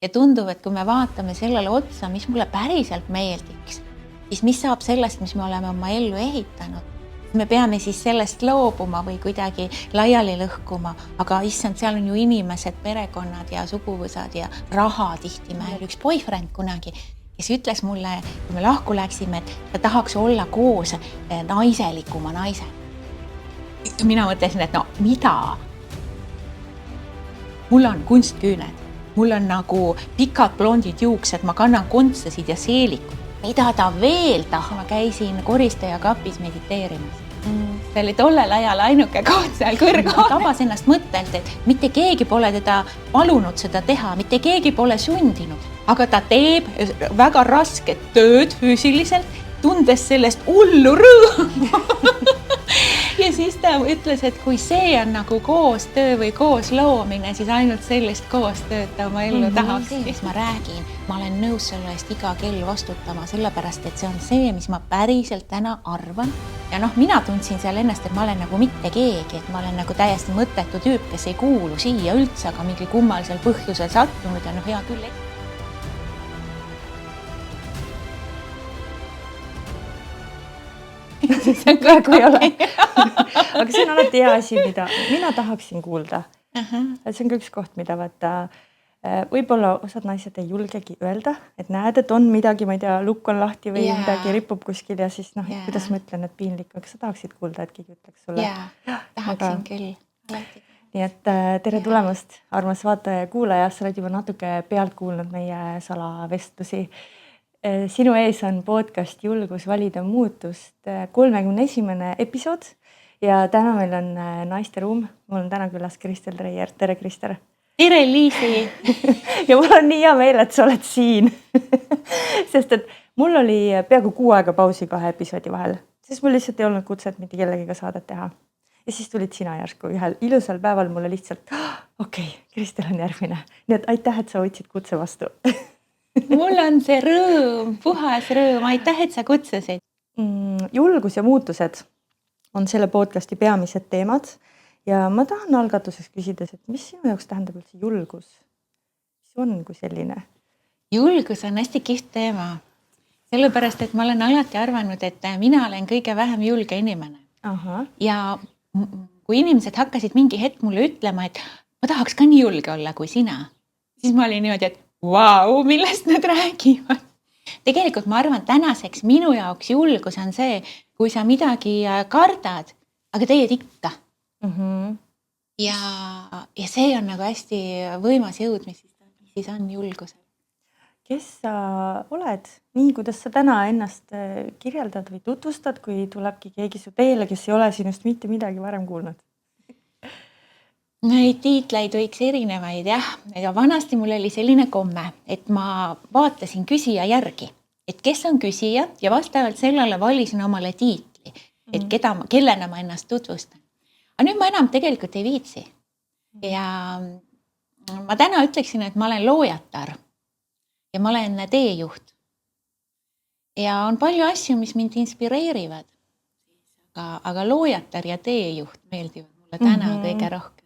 Ja tundub, et kui me vaatame sellele otsa, mis mulle päriselt meeldiks, siis mis saab sellest, mis me oleme oma ellu ehitanud. Me peame siis sellest loobuma või kuidagi laiali lõhkuma, aga issand, seal on ju inimesed, perekonnad ja suguvõsad ja raha tihti. Meil üks boyfriend kunagi, kes ütles mulle, kui me lahku läksime, et ta tahaks olla koos naiselikuma naise. Mina mõtlesin, et no mida? Mul on kunstküüned, mul on nagu pikad blondid juuksed, ma kannan kontsasid ja seelikud. Mida ta veel tahab? Ma käisin koristaja kapis mediteerimas. See oli tollel ajal ainuke koht seal kõrgel. Tabas ennast mõttelt, et mitte keegi pole teda palunud seda teha, mitte keegi pole sundinud, aga ta teeb väga rasket tööd füüsiliselt, tundes sellest hullu rõõmu. Ja siis ta ütles, et kui see on nagu koostöö või koos loomine, siis ainult sellist koostööd ta oma ellu tahaks. Siis ma räägin, ma olen nõus selle eest iga kell vastutama, sellepärast, et see on see, mis ma päriselt täna arvan. Ja mina tundsin seal ennast, et ma olen nagu mitte keegi, et ma olen nagu täiesti mõttetu tüüp, kes ei kuulu siia üldse, aga mingi kummalisel põhjusel sattunud ja hea küll. See on praegu ei ole. Aga see on alati hea asi, mida mina tahaksin kuulda. See on ka üks koht, mida vaata, võib-olla osad naised ei julgegi öelda, et näed, et on midagi, ma ei tea, lukk on lahti või midagi ripub kuskil ja siis kuidas ma ütlen, et piinlik, aga sa tahaksid kuulda, et keegi ütleks sulle. Tahaksin küll. Nii et tere tulemast, armas vaataja ja kuulaja, sa oled juba natuke pealt kuulnud meie salavestlusi. Sinu ees on podcast Julgus valida muutust 31. episood ja täna meil on naiste ruum. Mul on täna külas Kristel Treier. Tere, Krister! Tere, Liisi! Ja mul on nii hea meel, et sa oled siin. Sest et mul oli peaaegu 6 aega pausi 2 episoodi vahel. Sest mul lihtsalt ei olnud kutset mitte kellegiga saadet teha. Ja siis tulid sina järsku ühel ilusal päeval mulle lihtsalt, okei, Kristel on järgmine. Nii et aitäh, et sa võtsid kutse vastu. Mul on see rõõm, puhas rõõm. Aitäh, et sa kutsusid. Julgus ja muutused on selle podcasti peamised teemad ja ma tahan algatuseks küsides, et mis sinu jaoks tähendab üldse julgus? Mis on kui selline? Julgus on hästi kihvt teema. Sellepärast, et ma olen alati arvanud, et mina olen kõige vähem julge inimene. Ja kui inimesed hakkasid mingi hetk mulle ütlema, et ma tahaks ka nii julge olla kui sina, siis ma olin niimoodi, et vau, millest nad räägivad. Tegelikult ma arvan, tänaseks minu jaoks julgus on see, kui sa midagi kardad, aga teed ikka. Ja see on nagu hästi võimas jõud, mis siis on julgus. Kes sa oled? Nii, kuidas sa täna ennast kirjeldad või tutvustad, kui tulebki keegi su teele, kes ei ole sinust mitte midagi varem kuulnud? Neid tiitleid võiks erinevaid, jah. Ja vanasti mul oli selline komme, et ma vaatasin küsija järgi, et kes on küsija ja vastavalt sellele valisin omale tiitli, et kellena ma ennast tutvustan. Aga nüüd ma enam tegelikult ei viitsi. Ja ma täna ütleksin, et ma olen loojatar ja ma olen teejuht. Ja on palju asju, mis mind inspireerivad. Aga loojatar ja teejuht meeldivad mulle täna kõige rohkem.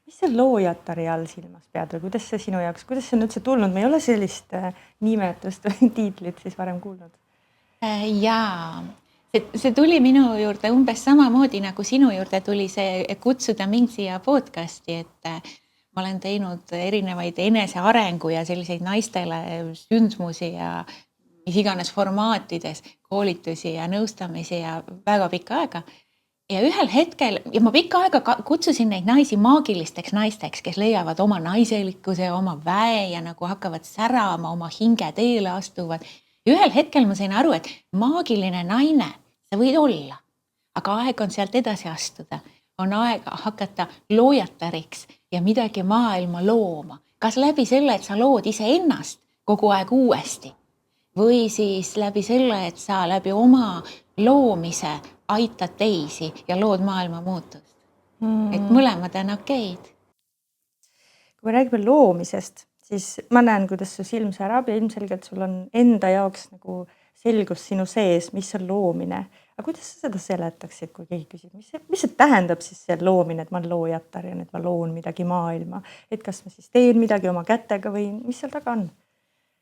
Mis see loojatari all silmas pead või kuidas see sinu jaoks, kuidas see on üldse tulnud? Me ei ole sellist nimetust või tiitlit siis varem kuulnud. Jaa, see tuli minu juurde umbes samamoodi, nagu sinu juurde tuli see kutsuda mind siia podcasti, et ma olen teinud erinevaid enesearengu ja selliseid naistele sündmusi ja mis iganes formaatides, koolitusi ja nõustamisi ja väga pikka aega. Ja ühel hetkel, ja ma pikka aega kutsusin neid naisi maagilisteks naisteks, kes leiavad oma naiselikkuse, oma väe ja nagu hakkavad särama, oma hinge teele astuvad. Ja ühel hetkel ma sain aru, et maagiline naine, see võid olla, aga aeg on sealt edasi astuda. On aeg hakata loojatariks ja midagi maailma looma. Kas läbi selle, et sa lood ise ennast kogu aeg uuesti? Või siis läbi selle, et sa läbi oma loomise aitad teisi ja lood maailma muutust. Et mõlemad on okeid. Kui me räägime loomisest, siis ma näen, kuidas su silm särab ja ilmselgelt sul on enda jaoks nagu selgus sinu sees, mis on loomine. aga kuidas sa seda seletaksid, kui keegi küsib, mis see tähendab siis see loomine, et ma olen loojatar ja nüüd ma loon midagi maailma, et kas ma siis teen midagi oma kätega või mis seal taga on?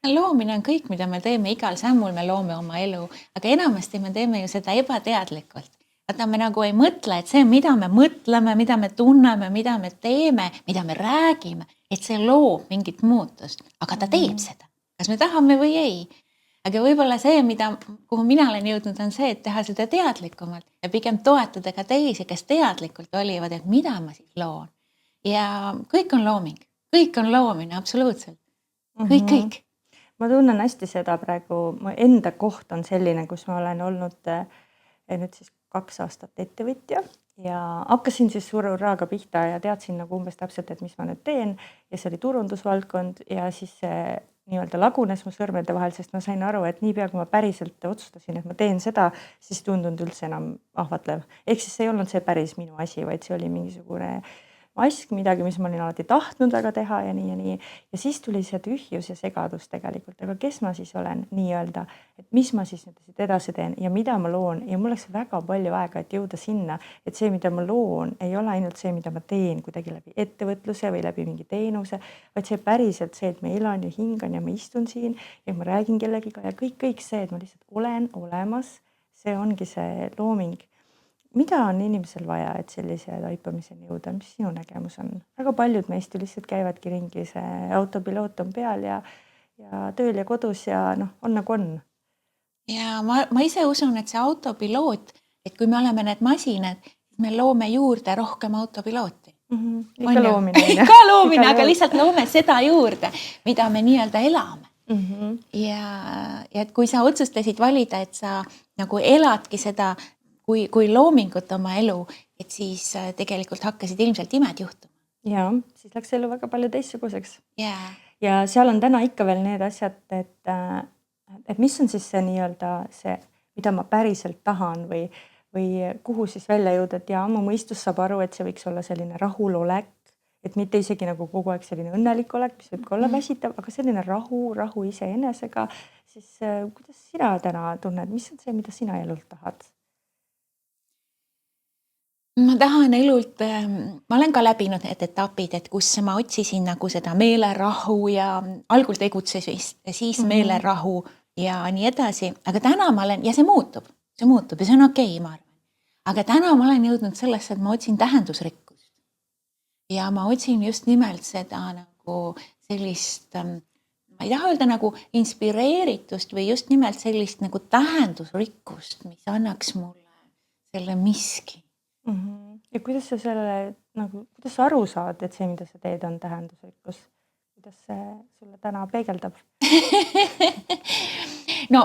Loomine on kõik, mida me teeme, igal sammul me loome oma elu, aga enamasti me teeme ju seda ebateadlikult. Vaata, me nagu ei mõtle, et see, mida me mõtleme, mida me tunneme, mida me teeme, mida me räägime, et see loob mingit muutust, aga ta teeb seda, kas me tahame või ei. Aga võib-olla see, kuhu mina olen jõudnud, on see, et teha seda teadlikumalt ja pigem toetada ka teisi, kes teadlikult olivad, et mida ma siis loon. Ja kõik on looming, kõik on loomine, absoluutselt. Kõik. Ma tunnen hästi seda praegu, mu enda koht on selline, kus ma olen olnud nüüd siis 2 aastat ettevõtja ja hakkasin siis suure urraaga pihta ja teadsin nagu umbes täpselt, et mis ma nüüd teen ja see oli turundusvaldkond ja siis see nii-öelda lagunes mu sõrmede vahel, sest ma sain aru, et niipea kui ma päriselt otsustasin, et ma teen seda, siis tundunud üldse enam ahvatlev. Ehk siis see ei olnud see päris minu asi, vaid see oli mingisugune mask, midagi, mis ma olin alati tahtnud väga teha ja nii ja nii. Ja siis tuli see tühjus ja segadus tegelikult, aga kes ma siis olen nii-öelda, et mis ma siis nüüd edasi teen ja mida ma loon ja mul läks väga palju aega, et jõuda sinna, et see, mida ma loon, ei ole ainult see, mida ma teen kuidagi läbi ettevõtluse või läbi mingi teenuse, vaid see päriselt see, et ma elan ja hingan ja ma istun siin ja ma räägin kellegiga ja kõik see, et ma lihtsalt olen olemas, see ongi see looming. Mida on inimesel vaja, et sellise taipamiseni jõuda? Mis sinu nägemus on? Väga paljud meist ju lihtsalt käivadki ringi, see autopiloot on peal ja tööl ja kodus ja on nagu on. Ja ma ise usun, et see autopiloot, et kui me oleme need masinad, me loome juurde rohkem autopilooti. Ikka loomine. Ikka loomine, aga lihtsalt loome seda juurde, mida me nii-öelda elame. Ja et kui sa otsustasid valida, et sa nagu eladki seda kui loomingut oma elu, et siis tegelikult hakkasid ilmselt imed juhtuma. Ja, siis läks elu väga palju teistsuguseks. Yeah. Ja seal on täna ikka veel need asjad, et mis on siis see nii-öelda see, mida ma päriselt tahan või kuhu siis välja jõuda, et mu mõistus saab aru, et see võiks olla selline rahulolek, et mitte isegi nagu kogu aeg selline õnnelik olek, mis võib ka olla väsitav, aga selline rahu iseenesega, siis kuidas sina täna tunned, mis on see, mida sina elult tahad? Ma tahan elult, ma olen ka läbinud need etapid, et kus ma otsisin nagu seda meelerahu ja algul tegutses vist, siis meelerahu ja nii edasi, aga täna ma olen, ja see muutub ja see on okei, ma arvan. Aga täna ma olen jõudnud sellesse, et ma otsin tähendusrikkust. Ja ma otsin just nimelt seda nagu sellist, ma ei taha öelda nagu inspireeritust või just nimelt sellist nagu tähendusrikkust, mis annaks mulle selle miski. Ja kuidas sa kuidas sa aru saad, et see, mida sa teed, on tähendusrikkus? Kuidas see sulle täna peegeldab? No,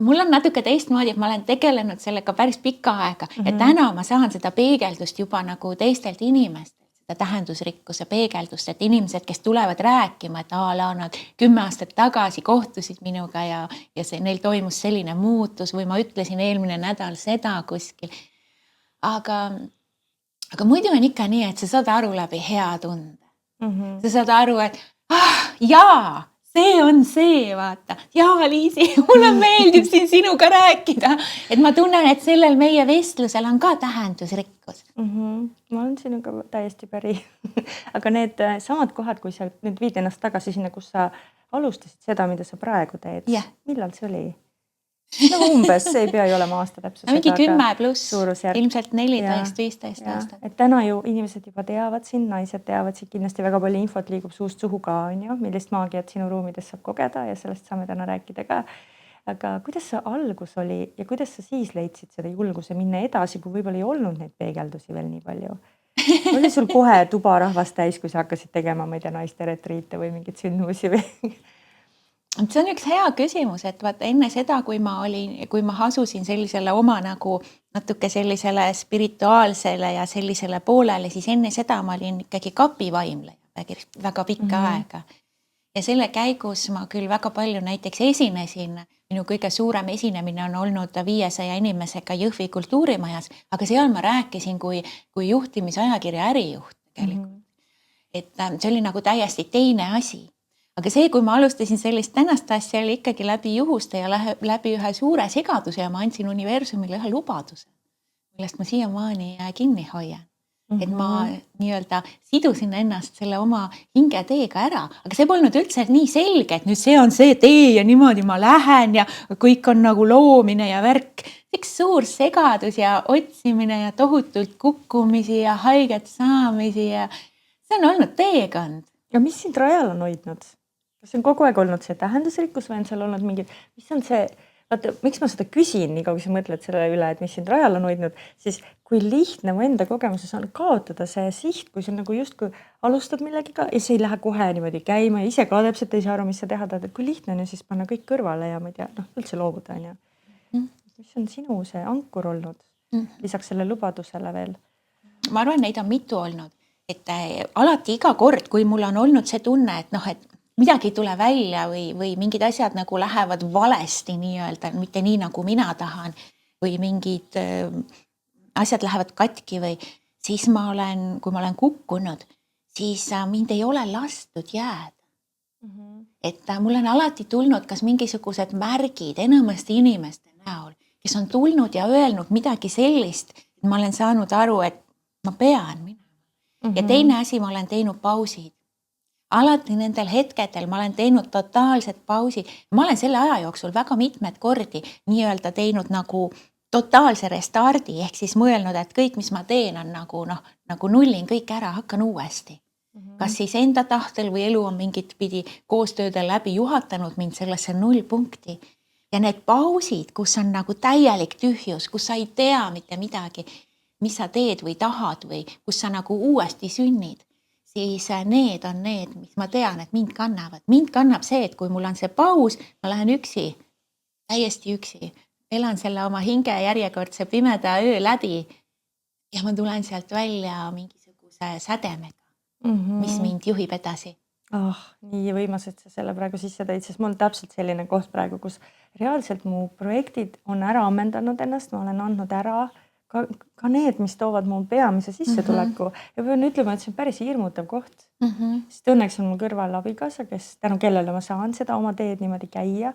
mul on natuke teistmoodi, et ma olen tegelenud sellega päris pikka aega, et täna ma saan seda peegeldust juba nagu teistelt inimestelt, seda tähendusrikkuse peegeldust, et inimesed, kes tulevad rääkima, et nad 10 aastat tagasi kohtusid minuga ja neil toimus selline muutus või ma ütlesin eelmine nädal seda kuskil. Aga muidu on ikka nii, et sa saad aru läbi hea tunde. Sa saad aru, et jaa, see on see, vaata. Jaa, Liisi, mulle meeldib siin sinuga rääkida. Et ma tunnen, et sellel meie vestlusel on ka tähendusrikkus. Ma olen sinuga täiesti päri. Aga need samad kohad, kui sa nüüd viid ennast tagasi sinna, kus sa alustasid seda, mida sa praegu teed. Millal see oli? Nagu umbes, see ei pea ju olema aasta täpsusega. Mingi 10 pluss, ilmselt 14-15 aastat. Et täna ju inimesed juba teavad siin, naised teavad siin, kindlasti väga palju infot liigub suust suhu ka, on ju, millist maagiat sinu ruumides saab kogeda ja sellest saame täna rääkida ka. Aga kuidas see algus oli ja kuidas sa siis leidsid seda julguse minna edasi, kui võib-olla ei olnud neid peegeldusi veel nii palju? Oli sul kohe tuba rahvast täis, kui sa hakkasid tegema, ma ei tea, naiste retriite või mingid sündmusi või? See on üks hea küsimus, et vaata enne seda, kui ma asusin sellisele oma nagu natuke sellisele spirituaalsele ja sellisele poolele, siis enne seda ma olin ikkagi kapivaimleja väga pikka aega. Ja selle käigus ma küll väga palju näiteks esinesin, minu kõige suurem esinemine on olnud 500 inimesega Jõhvi kultuurimajas, aga seal ma rääkisin kui juhtimisajakirja ärijuht tegelikult. Et see oli nagu täiesti teine asi. aga see, kui ma alustasin sellist tänast asja, oli ikkagi läbi juhuste ja läbi ühe suure segaduse ja ma andsin universumile ühe lubaduse, millest ma siiamaani kinni hoian. Et ma nii-öelda sidusin ennast selle oma hingeteega ära, aga see polnud üldse nii selge, et nüüd see on see tee ja niimoodi ma lähen ja kõik on nagu loomine ja värk. Üks suur segadus ja otsimine ja tohutult kukkumisi ja haiget saamisi ja see on olnud teekond. Ja mis sind rajal on hoidnud? Kas on kogu aeg olnud see tähendusrikkus või on seal olnud mingid, mis on see, vaata, miks ma seda küsin, nii kui sa mõtled selle üle, et mis sind rajal on hoidnud, siis kui lihtne mu enda kogemuses on kaotada see siht, kui sa nagu justkui alustad millegiga ja see ei lähe kohe niimoodi käima ja ise ka täpselt ei saa aru, mis sa teha tahad, et kui lihtne on ju siis panna kõik kõrvale ja ma ei tea, üldse loobuda on ju. Mis on sinu see ankur olnud lisaks selle lubadusele veel? Ma arvan, neid on mitu olnud, et alati iga kord, kui mul on olnud see tunne, et et midagi ei tule välja või mingid asjad nagu lähevad valesti nii-öelda, mitte nii nagu mina tahan või mingid asjad lähevad katki või siis kui ma olen kukkunud, siis mind ei ole lastud jääda. Et mul on alati tulnud kas mingisugused märgid enamasti inimeste näol, kes on tulnud ja öelnud midagi sellist, et ma olen saanud aru, et ma pean minema. Ja teine asi, ma olen teinud pausid. Alati nendel hetkedel ma olen teinud totaalset pausi. Ma olen selle aja jooksul väga mitmed kordi nii-öelda teinud nagu totaalse restardi, ehk siis mõelnud, et kõik, mis ma teen, on nagu nullin kõik ära, hakkan uuesti. Kas siis enda tahtel või elu on mingit pidi koostöödel läbi juhatanud mind sellesse nullpunkti. Ja need pausid, kus on nagu täielik tühjus, kus sa ei tea mitte midagi, mis sa teed või tahad või kus sa nagu uuesti sünnid, siis need on need, mis ma tean, et mind kannavad. Mind kannab see, et kui mul on see paus, ma lähen üksi, täiesti üksi. Elan selle oma hinge järjekordse pimeda öö läbi ja ma tulen sealt välja mingisuguse sädemega, mis mind juhib edasi. Nii võimas, et sa selle praegu sisse tõid, sest mul on täpselt selline koht praegu, kus reaalselt mu projektid on ära ammendanud ennast, ma olen andnud ära ka need, mis toovad mu peamise sissetuleku ja pean ütlema, et see on päris hirmutav koht. Sest õnneks on mul kõrval abikaasa, kes tänu kellele ma saan seda oma teed niimoodi käia,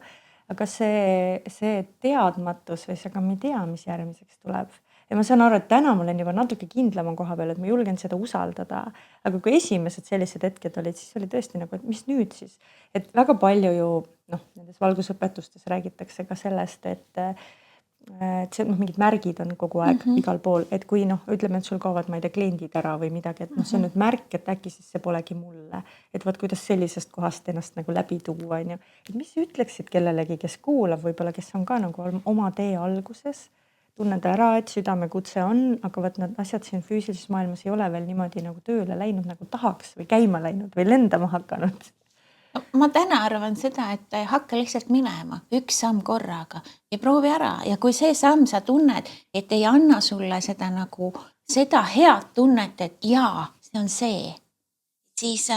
aga see teadmatus või see ka ma ei tea, mis järgmiseks tuleb. Ja ma saan aru, et täna ma olen juba natuke kindlama koha peal, et ma julgen seda usaldada. Aga kui esimesed sellised hetked olid, siis oli tõesti nagu, et mis nüüd siis? Et väga palju ju nendes valgusõpetustes räägitakse ka sellest, et see, mingid märgid on kogu aeg igal pool, et kui ütleme, et sul kaovad, ma ei tea, kliendid ära või midagi, et see on nüüd märk, et äkki siis see polegi mulle. Et vaat kuidas sellisest kohast ennast nagu läbi tuua. Et mis ütleksid kellelegi, kes kuulab võib-olla, kes on ka nagu oma tee alguses, tunned ära, et südamekutse on, aga vaat need asjad siin füüsilises maailmas ei ole veel niimoodi nagu tööle läinud nagu tahaks või käima läinud või lendama hakanud. Ma täna arvan seda, et hakka lihtsalt minema, üks samm korraga ja proovi ära. Ja kui see samm sa tunned, et ei anna sulle seda head tunnet, et jaa, see on see, siis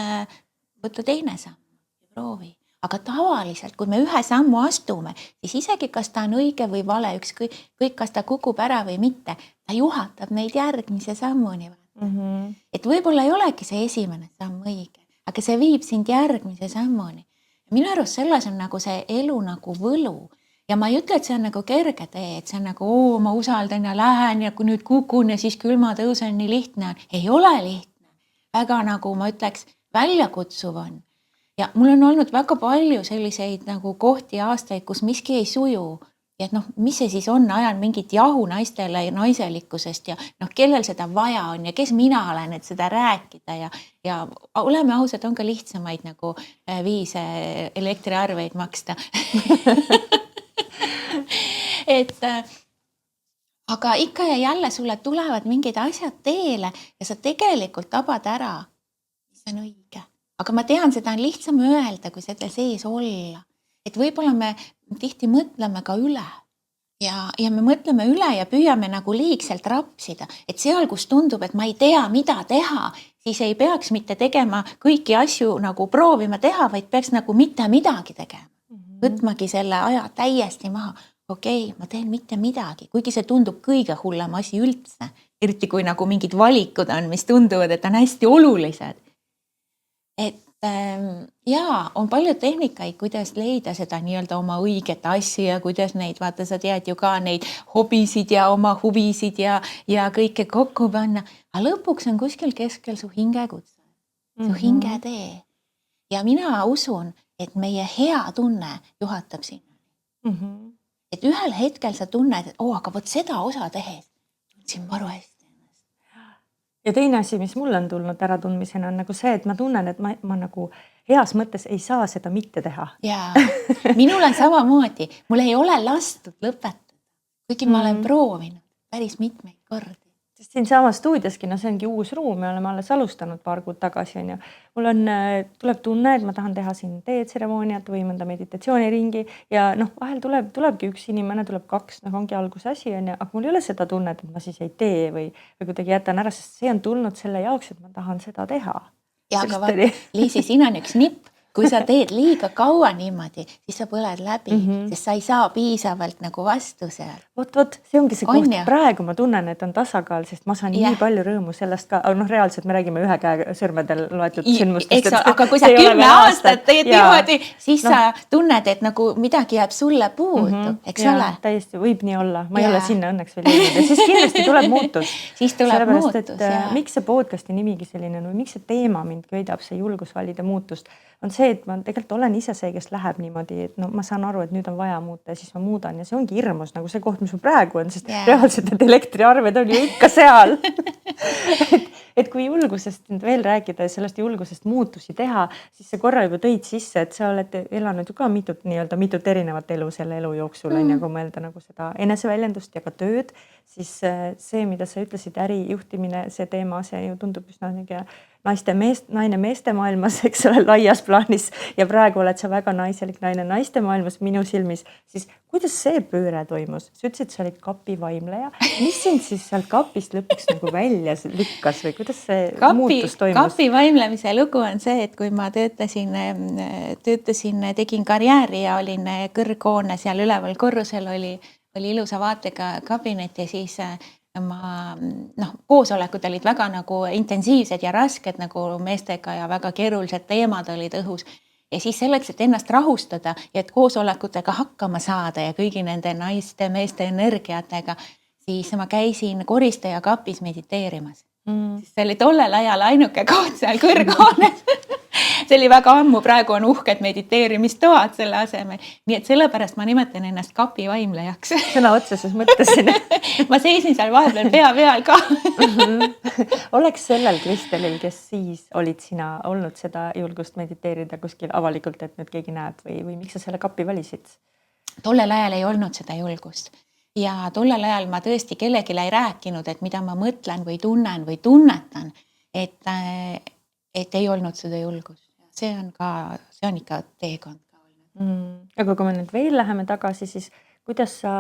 võtta teine samm ja proovi. Aga tavaliselt, kui me ühe sammu astume, siis isegi kas ta on õige või vale, ükskõik kas ta kukub ära või mitte, ta juhatab meid järgmise sammuni. Et võib-olla ei olegi see esimene samm õige, aga see viib sind järgmise sammuni. Minu arust selles on nagu see elu nagu võlu. Ja ma ei ütle, et see on nagu kerge tee, et see on nagu, ma usaldan ja lähen ja kui nüüd kukun ja siis külma tõusen, nii lihtne on. Ei ole lihtne. Väga nagu ma ütleks, väljakutsuv on. Ja mul on olnud väga palju selliseid nagu kohti ja aastaid, kus miski ei suju. Ja mis see siis on, ajan mingit jahu naistele ja naiselikkusest ja kellel seda vaja on ja kes mina olen, et seda rääkida ja oleme ausad, on ka lihtsamaid nagu viise elektriarveid maksta. Aga ikka ja jälle sulle tulevad mingid asjad teele ja sa tegelikult tabad ära, mis on õige. Aga ma tean, seda on lihtsam öelda, kui seda sees olla. Et võib-olla me tihti mõtleme ka üle ja me mõtleme üle ja püüame nagu liigselt rapsida. Et seal, kus tundub, et ma ei tea, mida teha, siis ei peaks mitte tegema kõiki asju nagu proovima teha, vaid peaks nagu mitte midagi tegema. Võtmagi selle aja täiesti maha. Okei, ma teen mitte midagi, kuigi see tundub kõige hullem asi üldse. Eriti kui nagu mingid valikud on, mis tunduvad, et on hästi olulised. Et jaa, on palju tehnikaid, kuidas leida seda nii-öelda oma õiget asja ja kuidas neid, vaata, sa tead ju ka neid hobisid ja oma huvisid ja kõike kokku panna. Aga lõpuks on kuskil keskel su hingekutse, su hingetee. Ja mina usun, et meie hea tunne juhatab sinna. Et ühel hetkel sa tunned, et aga võt seda osa tehes, tundsin maru hästi. Ja teine asi, mis mul on tulnud äratundmisena, on nagu see, et ma tunnen, et ma nagu heas mõttes ei saa seda mitte teha. Jaa, minul on samamoodi. Mul ei ole lastud lõpetada, kuigi ma olen proovinud päris mitmeid kordi. Sest siin sama stuudioski, see ongi uus ruum, me oleme alles alustanud paar kuud tagasi. On ju. Mul tuleb tunne, et ma tahan teha siin teetseremooniat või mõnda meditatsiooniringi ja vahel tulebki üks inimene, tuleb kaks, ongi alguse asi, on ju, aga mul ei ole seda tunnet, et ma siis ei tee või kuidagi jätan ära, sest see on tulnud selle jaoks, et ma tahan seda teha. Ja aga vaata, Liisi, siin on üks nipp. Kui sa teed liiga kaua niimoodi, siis sa põled läbi, sest sa ei saa piisavalt nagu vastu seal. Vot, see ongi see koht. Praegu ma tunnen, et on tasakaal, sest ma saan nii palju rõõmu sellest ka. Reaalselt me räägime ühe käe sõrmedel loetud sündmustest. Aga kui sa 10 aastat teed niimoodi, siis sa tunned, et nagu midagi jääb sulle puudu, eks ole? Täiesti võib nii olla. Ma ei ole sinna õnneks veel jõudnud. Ja siis kindlasti tuleb muutus. Siis tuleb muutus, jah. Miks see podcasti nimigi selline, või miks see teema mind köidab, see julgus valida muutust, on see, et ma tegelikult olen ise see, kes läheb niimoodi, et ma saan aru, et nüüd on vaja muuta ja siis ma muudan ja see ongi hirmus nagu see koht, mis ma praegu on, sest reaalselt need elektriarved on ju ikka seal. et kui julgusest veel rääkida ja sellest julgusest muutusi teha, siis see korra juba tõid sisse, et sa oled elanud ju ka mitut erinevat elu selle elu jooksul, on ja kui mõelda nagu seda eneseväljendust ja ka tööd, siis see, mida sa ütlesid, ärijuhtimine, see teema, see ju tundub üsna naine meeste maailmas, eks ole, laias plaanis ja praegu oled sa väga naiselik naine naiste maailmas minu silmis, siis kuidas see pööre toimus? Sa ütlesid, sa olid kapivaimleja. Mis sind siis sealt kapist lõpuks nagu välja lükkas või kuidas see muutus toimus? Kapivaimlemise lugu on see, et kui ma töötasin, tegin karjääri ja olin kõrghoone seal üleval korrusel, oli ilusa vaatega kabinet ja siis koosolekud olid väga nagu intensiivsed ja rasked nagu meestega ja väga keerulised teemad olid õhus. Ja siis selleks, et ennast rahustada ja et koosolekutega hakkama saada ja kõigi nende naiste, meeste energiatega, siis ma käisin koristaja kapis mediteerimas. See oli tollel ajal ainuke koht seal kõrghoones. See oli väga ammu, praegu on uhked mediteerimistoad selle asemel. Nii et sellepärast ma nimetan ennast kapivaimlejaks. Sõna otseses mõtlesin. Ma seisin seal vahepeal pea peal ka. Oleks sellel Kristelil, kes siis olid sina olnud seda julgust mediteerida kuskil avalikult, et nüüd keegi näeb või miks sa selle kapi valisid? Tollel ajal ei olnud seda julgust. Ja tollel ajal ma tõesti kellelegi ei rääkinud, et mida ma mõtlen või tunnen või tunnetan, et ei olnud seda julgust. See on ikka teekond ka olnud. Aga kui me nüüd veel läheme tagasi, siis kuidas sa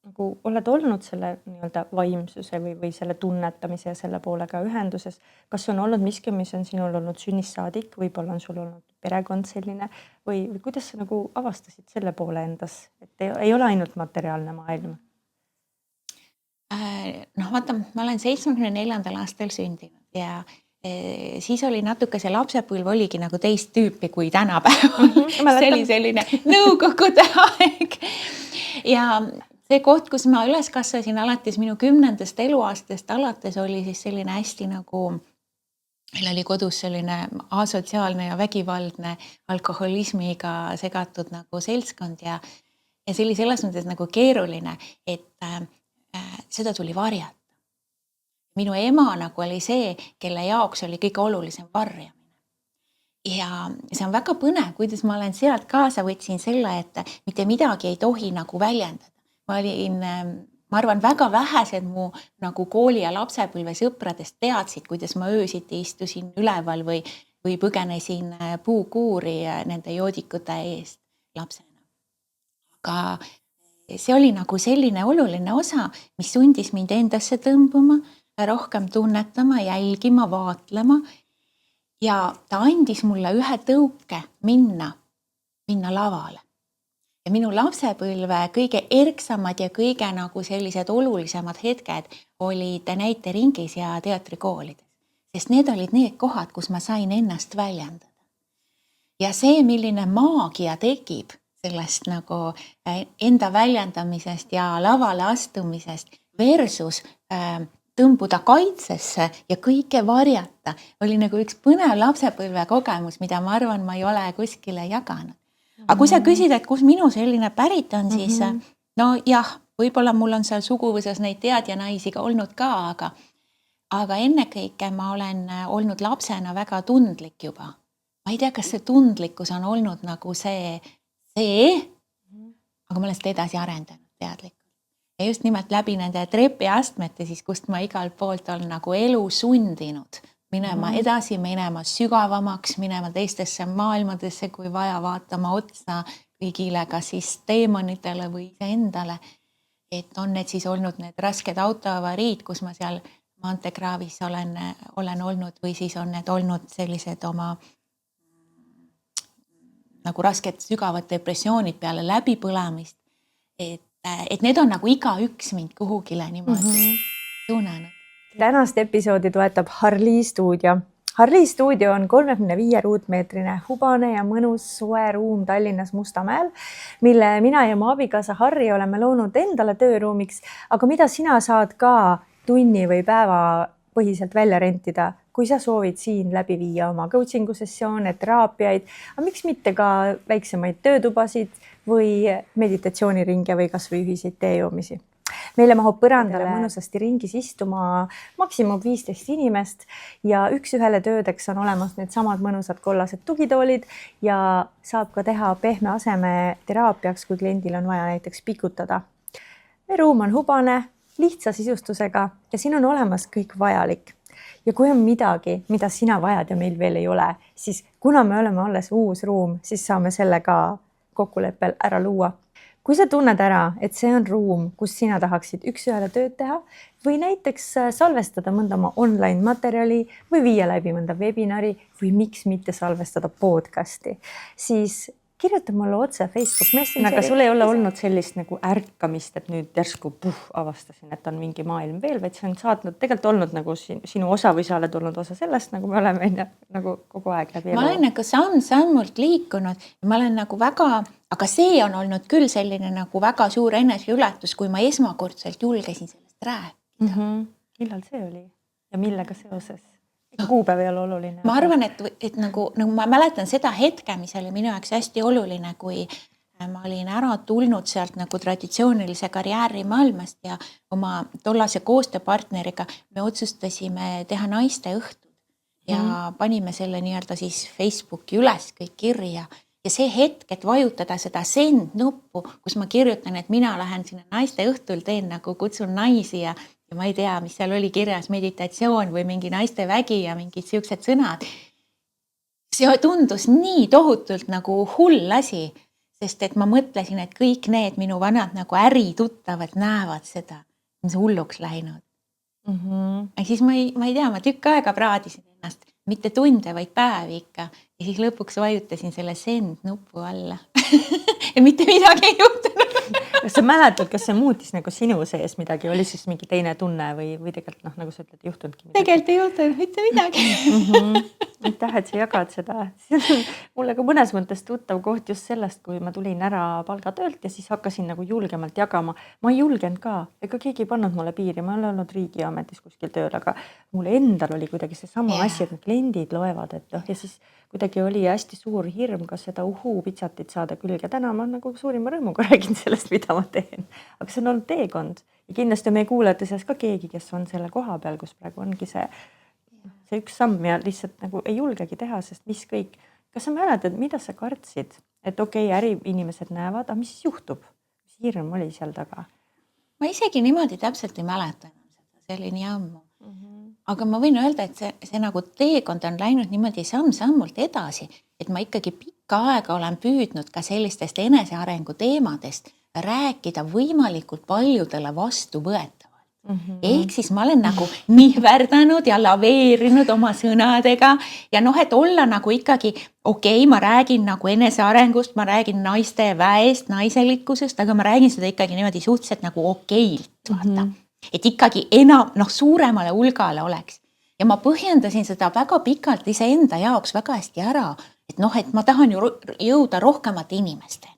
nagu oled olnud selle nii-öelda vaimsuse või selle tunnetamise ja selle poolega ühenduses? Kas on olnud miski, mis on sinul olnud sünnissaadik, võib-olla on sul olnud perekond selline või kuidas sa nagu avastasid selle poole endas, et ei ole ainult materiaalne maailm? Vaata, ma olen 74. aastal sündinud ja siis oli natuke see lapsepõlv oligi nagu teist tüüpi kui tänapäeval. See oli selline nõukogude aeg. Ja see koht, kus ma üles kasvasin alates minu 10. eluaastast alates oli siis selline hästi nagu, meil oli kodus selline asotsiaalne ja vägivaldne alkoholismiga segatud nagu seltskond ja see oli selles mõttes nagu keeruline, et seda tuli varjata. Minu ema nagu oli see, kelle jaoks oli kõige olulisem varjamine. Ja see on väga põnev, kuidas ma olen sealt kaasa võtsin selle, et mitte midagi ei tohi nagu väljendada. Ma arvan, väga vähesed mu nagu kooli ja lapsepõlve sõpradest teadsid, kuidas ma öösiti istusin üleval või põgenesin puukuuri nende joodikute eest lapsena. Aga see oli nagu selline oluline osa, mis sundis mind endasse tõmbuma, rohkem tunnetama, jälgima, vaatlema ja ta andis mulle ühe tõuke minna lavale. Ja minu lapsepõlve kõige erksamad ja kõige nagu sellised olulisemad hetked olid näiteringis ja teatrikoolides, sest need olid need kohad, kus ma sain ennast väljendada. ja see, milline maagia tekib sellest nagu enda väljendamisest ja lavale astumisest versus tõmbuda kaitsesse ja kõike varjata, oli nagu üks põnev lapsepõlve kogemus, mida ma arvan, ma ei ole kuskile jaganud. Aga kui sa küsid, et kus minu selline pärit on, siis no jah, võib-olla mul on seal suguvõsas neid teadjanaisi olnud ka, aga ennekõike ma olen olnud lapsena väga tundlik juba. Ma ei tea, kas see tundlikkus on olnud nagu see, aga ma olen seda edasi arendanud teadlikult. Ja just nimelt läbi nende trepiastmete, siis kust ma igalt poolt olen nagu elu sundinud minema edasi, minema sügavamaks, minema teistesse maailmadesse, kui vaja, vaatama otsa kõigile, kas siis teemonitele või endale. Et on need siis olnud need rasked autoavariid, kus ma seal maanteekraavis olen olnud või siis on need olnud sellised oma nagu rasked sügavad depressioonid peale läbipõlamist. Et need on nagu igaüks mind kuhugile niimoodi suunanud. Tänast episoodi toetab Harli stuudio. Harli stuudio on 35 ruutmeetrine hubane ja mõnus soe ruum Tallinnas Mustamäel, mille mina ja mu abikaasa Harri oleme loonud endale tööruumiks, aga mida sina saad ka tunni või päeva põhiselt välja rentida, kui sa soovid siin läbi viia oma coachingu sessioone, teraapiaid, aga miks mitte ka väiksemaid töötubasid või meditatsiooniringe või kas või ühiseid teejoomisi. Meile mahub põrandale mõnusasti ringis istuma maksimum 15 inimest ja üks-ühele töödeks on olemas need samad mõnusad kollased tugitoolid ja saab ka teha pehme aseme teraapiaks, kui kliendil on vaja näiteks pikutada. Ruum on hubane, lihtsa sisustusega ja siin on olemas kõik vajalik. Ja kui on midagi, mida sina vajad ja meil veel ei ole, siis kuna me oleme alles uus ruum, siis saame selle ka kokkuleppel ära luua. Kui sa tunned ära, et see on ruum, kus sina tahaksid üks-ühele tööd teha või näiteks salvestada mõnda oma online materjali või viia läbi mõnda webinari või miks mitte salvestada podcasti, siis kirjuta mulle otse Facebook Messengeri. Aga sul ei ole olnud sellist nagu ärkamist, et nüüd järsku avastasin, et on mingi maailm veel, vaid see on saatnud, tegelikult olnud nagu sinu osa või sa oled olnud osa sellest, nagu me oleme nagu kogu aeg läbi. Ma olen nagu samm-sammult liikunud ja ma olen nagu väga, aga see on olnud küll selline nagu väga suur eneseületus, kui ma esmakordselt julgesin sellest rääkida. Millal see oli ja millega seoses? Kuupäev ei ole oluline. Ma arvan, et nagu ma mäletan seda hetke, mis oli minu jaoks hästi oluline, kui ma olin ära tulnud sealt nagu traditsioonilise karjääri maailmast ja oma tollase koostööpartneriga me otsustasime teha naiste õhtud ja panime selle nii-öelda siis Facebooki üles kõik kirja. Ja see hetk, et vajutada seda send nuppu, kus ma kirjutan, et mina lähen sinna naiste õhtul, teen nagu kutsun naisi ja ma ei tea, mis seal oli kirjas, meditatsioon või mingi naiste vägi ja mingid siuksed sõnad. See tundus nii tohutult nagu hull asi, sest et ma mõtlesin, et kõik need minu vanad nagu ärituttavad näevad seda, on see hulluks läinud. Siis ma ei tea, ma tükk aega praadisin ennast, mitte tunde, vaid päevi ikka. Ja siis lõpuks vajutasin selle send nupu alla. Ja mitte midagi ei juhtunud. Kas sa mäletad, kas see muutis nagu sinu sees midagi, oli siis mingi teine tunne või tegelikult nagu sa ütled, juhtunudki midagi? Tegelikult ei juhtunud mitte midagi. Aitäh, et sa jagad seda. Mulle ka mõnes mõttes tuttav koht just sellest, kui ma tulin ära palgatöölt ja siis hakkasin nagu julgemalt jagama. Ma ei julgenud ka, ega keegi ei pannud mulle piiri, ma olen olnud riigiametis kuskil tööl, aga mulle endal oli kuidagi see sama asi, et need kliendid loevad, et ja siis kuidagi oli hästi suur hirm, kas seda pitsatit saada külge. Täna ma nagu suurima rõõmuga räägin sellest, mida ma teen. Aga see on olnud teekond ja kindlasti me kuulete seas ka keegi, kes on selle koha peal, kus praegu ongi see üks samm ja lihtsalt nagu ei julgegi teha, sest mis kõik. Kas sa mäletad, mida sa kartsid? Et okei, äriinimesed näevad, aga mis siis juhtub? Mis hirm oli seal taga? Ma isegi niimoodi täpselt ei mäleta enam seda, see oli nii ammu. Aga ma võin öelda, et see nagu teekond on läinud niimoodi samm-sammult edasi, et ma ikkagi pikka aega olen püüdnud ka sellistest enesearengu teemadest rääkida võimalikult paljudele vastuvõetavalt. Ehk siis ma olen nagu nihverdanud ja laveerinud oma sõnadega ja et olla nagu ikkagi okei, ma räägin nagu enesearengust, ma räägin naiste väest, naiselikkusest, aga ma räägin seda ikkagi niimoodi suhteliselt nagu okeilt, vaata. Et ikkagi enam, suuremale hulgale oleks. Ja ma põhjendasin seda väga pikalt iseenda jaoks väga hästi ära, et noh, et ma tahan ju jõuda rohkemate inimesteni.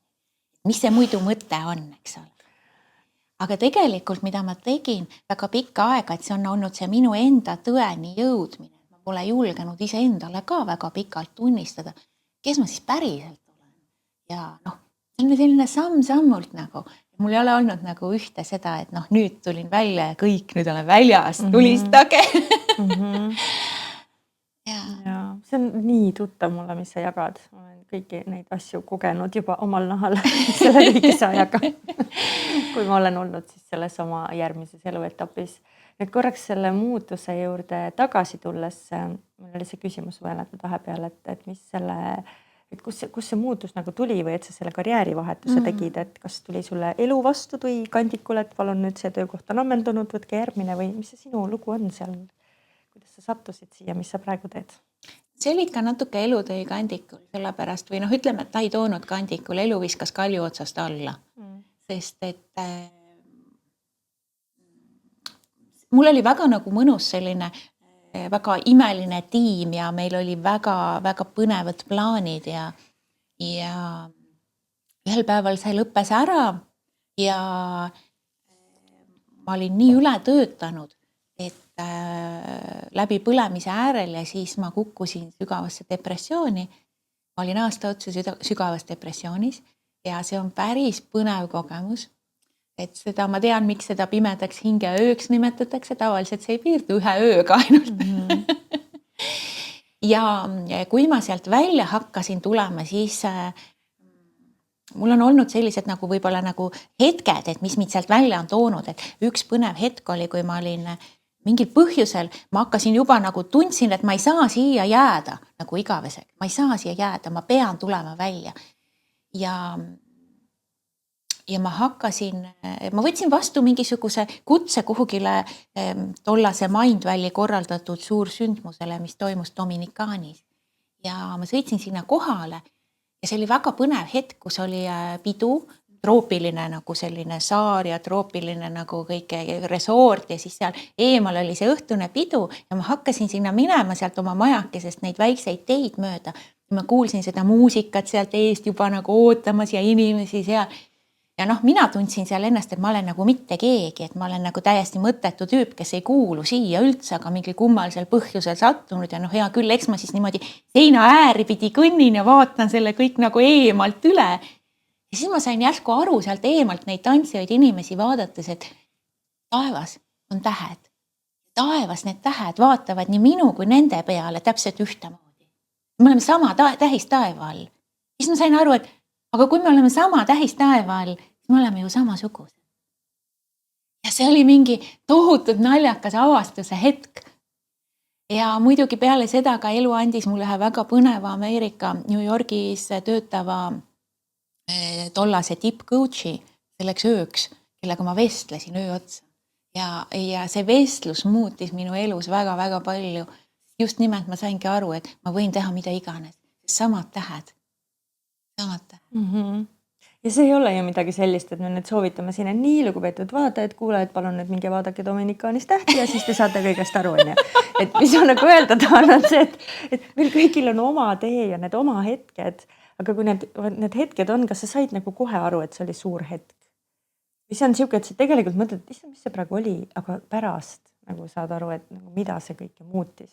Mis see muidu mõte on, eks ole. Aga tegelikult, mida ma tegin väga pikka aega, et see on olnud see minu enda tõeni jõudmine. Ma pole julgenud iseendale ka väga pikalt tunnistada, kes ma siis päriselt olen. Ja noh, see on selline samm-sammult nagu. Mul ei ole olnud nagu ühte seda, et noh, nüüd tulin välja ja kõik, nüüd olen väljas, tulistage. Ja, see on nii tuttav mulle, mis sa jagad. Ma olen kõiki neid asju kogenud juba omal nahal selle lühikese ajaga, kui ma olen olnud siis selles oma järgmises eluetapis. Nüüd korraks selle muutuse juurde tagasi tulles, mul oli see küsimus mõeldud vahepeal, et mis selle, et kus see muutus nagu tuli või et sa selle karjäärivahetuse tegid, et kas tuli sulle elu vastu või kandikule, et palun nüüd see töökoht on ammendunud, võtke järgmine või mis see sinu lugu on seal? Kuidas sa sattusid siia, mis sa praegu teed? See oli ikka natuke elu tõi kandikul, sellepärast või noh, ütleme, et ta ei toonud kandikul, elu viskas kalju otsast alla. Sest et mul oli väga nagu mõnus selline väga imeline tiim ja meil oli väga põnevad plaanid ja ühel päeval see lõppes ära ja ma olin nii üle töötanud, et läbi põlemise äärel ja siis ma kukkusin sügavasse depressiooni. Ma olin aasta otsa sügavas depressioonis ja see on päris põnev kogemus. Et seda ma tean, miks seda pimedaks hingeööks nimetatakse, tavaliselt see ei piirdu ühe ööga ainult. Ja kui ma sealt välja hakkasin tulema, siis mul on olnud sellised nagu võib-olla nagu hetked, et mis mind sealt välja on toonud, et üks põnev hetk oli, kui ma olin mingil põhjusel, ma hakkasin juba nagu tundsin, et ma ei saa siia jääda nagu igavesega. Ma ei saa siia jääda, ma pean tulema välja. Ja ma võtsin vastu mingisuguse kutse kuhugile tollase Mindvalley korraldatud suur sündmusele, mis toimus Dominikaanis. Ja ma sõitsin sinna kohale ja see oli väga põnev hetk, kus oli pidu, troopiline nagu selline saar ja troopiline nagu kõike resort ja siis seal eemal oli see õhtune pidu ja ma hakkasin sinna minema sealt oma majakesest neid väikseid teid mööda. Ma kuulsin seda muusikat sealt eest juba nagu ootamas ja inimesi seal. Ja noh, mina tundsin seal ennast, et ma olen nagu mitte keegi, et ma olen nagu täiesti mõttetu tüüp, kes ei kuulu siia üldse, aga mingi kummalisel põhjusel sattunud ja noh, hea küll, eks ma siis niimoodi seina ääri pidi kõnnin ja vaatan selle kõik nagu eemalt üle. Ja siis ma sain järsku aru sealt eemalt neid tantsijaid inimesi vaadates, et taevas on tähed. Taevas need tähed vaatavad nii minu kui nende peale täpselt ühtemoodi. Me oleme sama tähis taeva all. Siis ma sain aru, et aga kui me oleme sama tähis taeva all, siis me oleme ju samasugused. Ja see oli mingi tohutud naljakas avastuse hetk. Ja muidugi peale seda ka elu andis mulle ühe väga põneva Ameerika New Yorgis töötava tollase tippcoachi selleks ööks, kellega ma vestlesin öö otsa. Ja see vestlus muutis minu elus väga-väga palju. Just nimelt ma saingi aru, et ma võin teha mida iganes. Samad tähed. Ja see ei ole ju midagi sellist, et me nüüd soovitame sinna nii lugupeetud vaatajad, kuulajad, palun nüüd minge vaadake Dominikaanis tähti ja siis te saate kõigest aru. Et mis on nagu öelda tahan, on see, et meil kõigil on oma tee ja need oma hetked. Aga kui need hetked on, kas sa said nagu kohe aru, et see oli suur hetk? Või see on siuke, et sa tegelikult mõtled, mis see praegu oli, aga pärast nagu saad aru, et nagu mida see kõike muutis?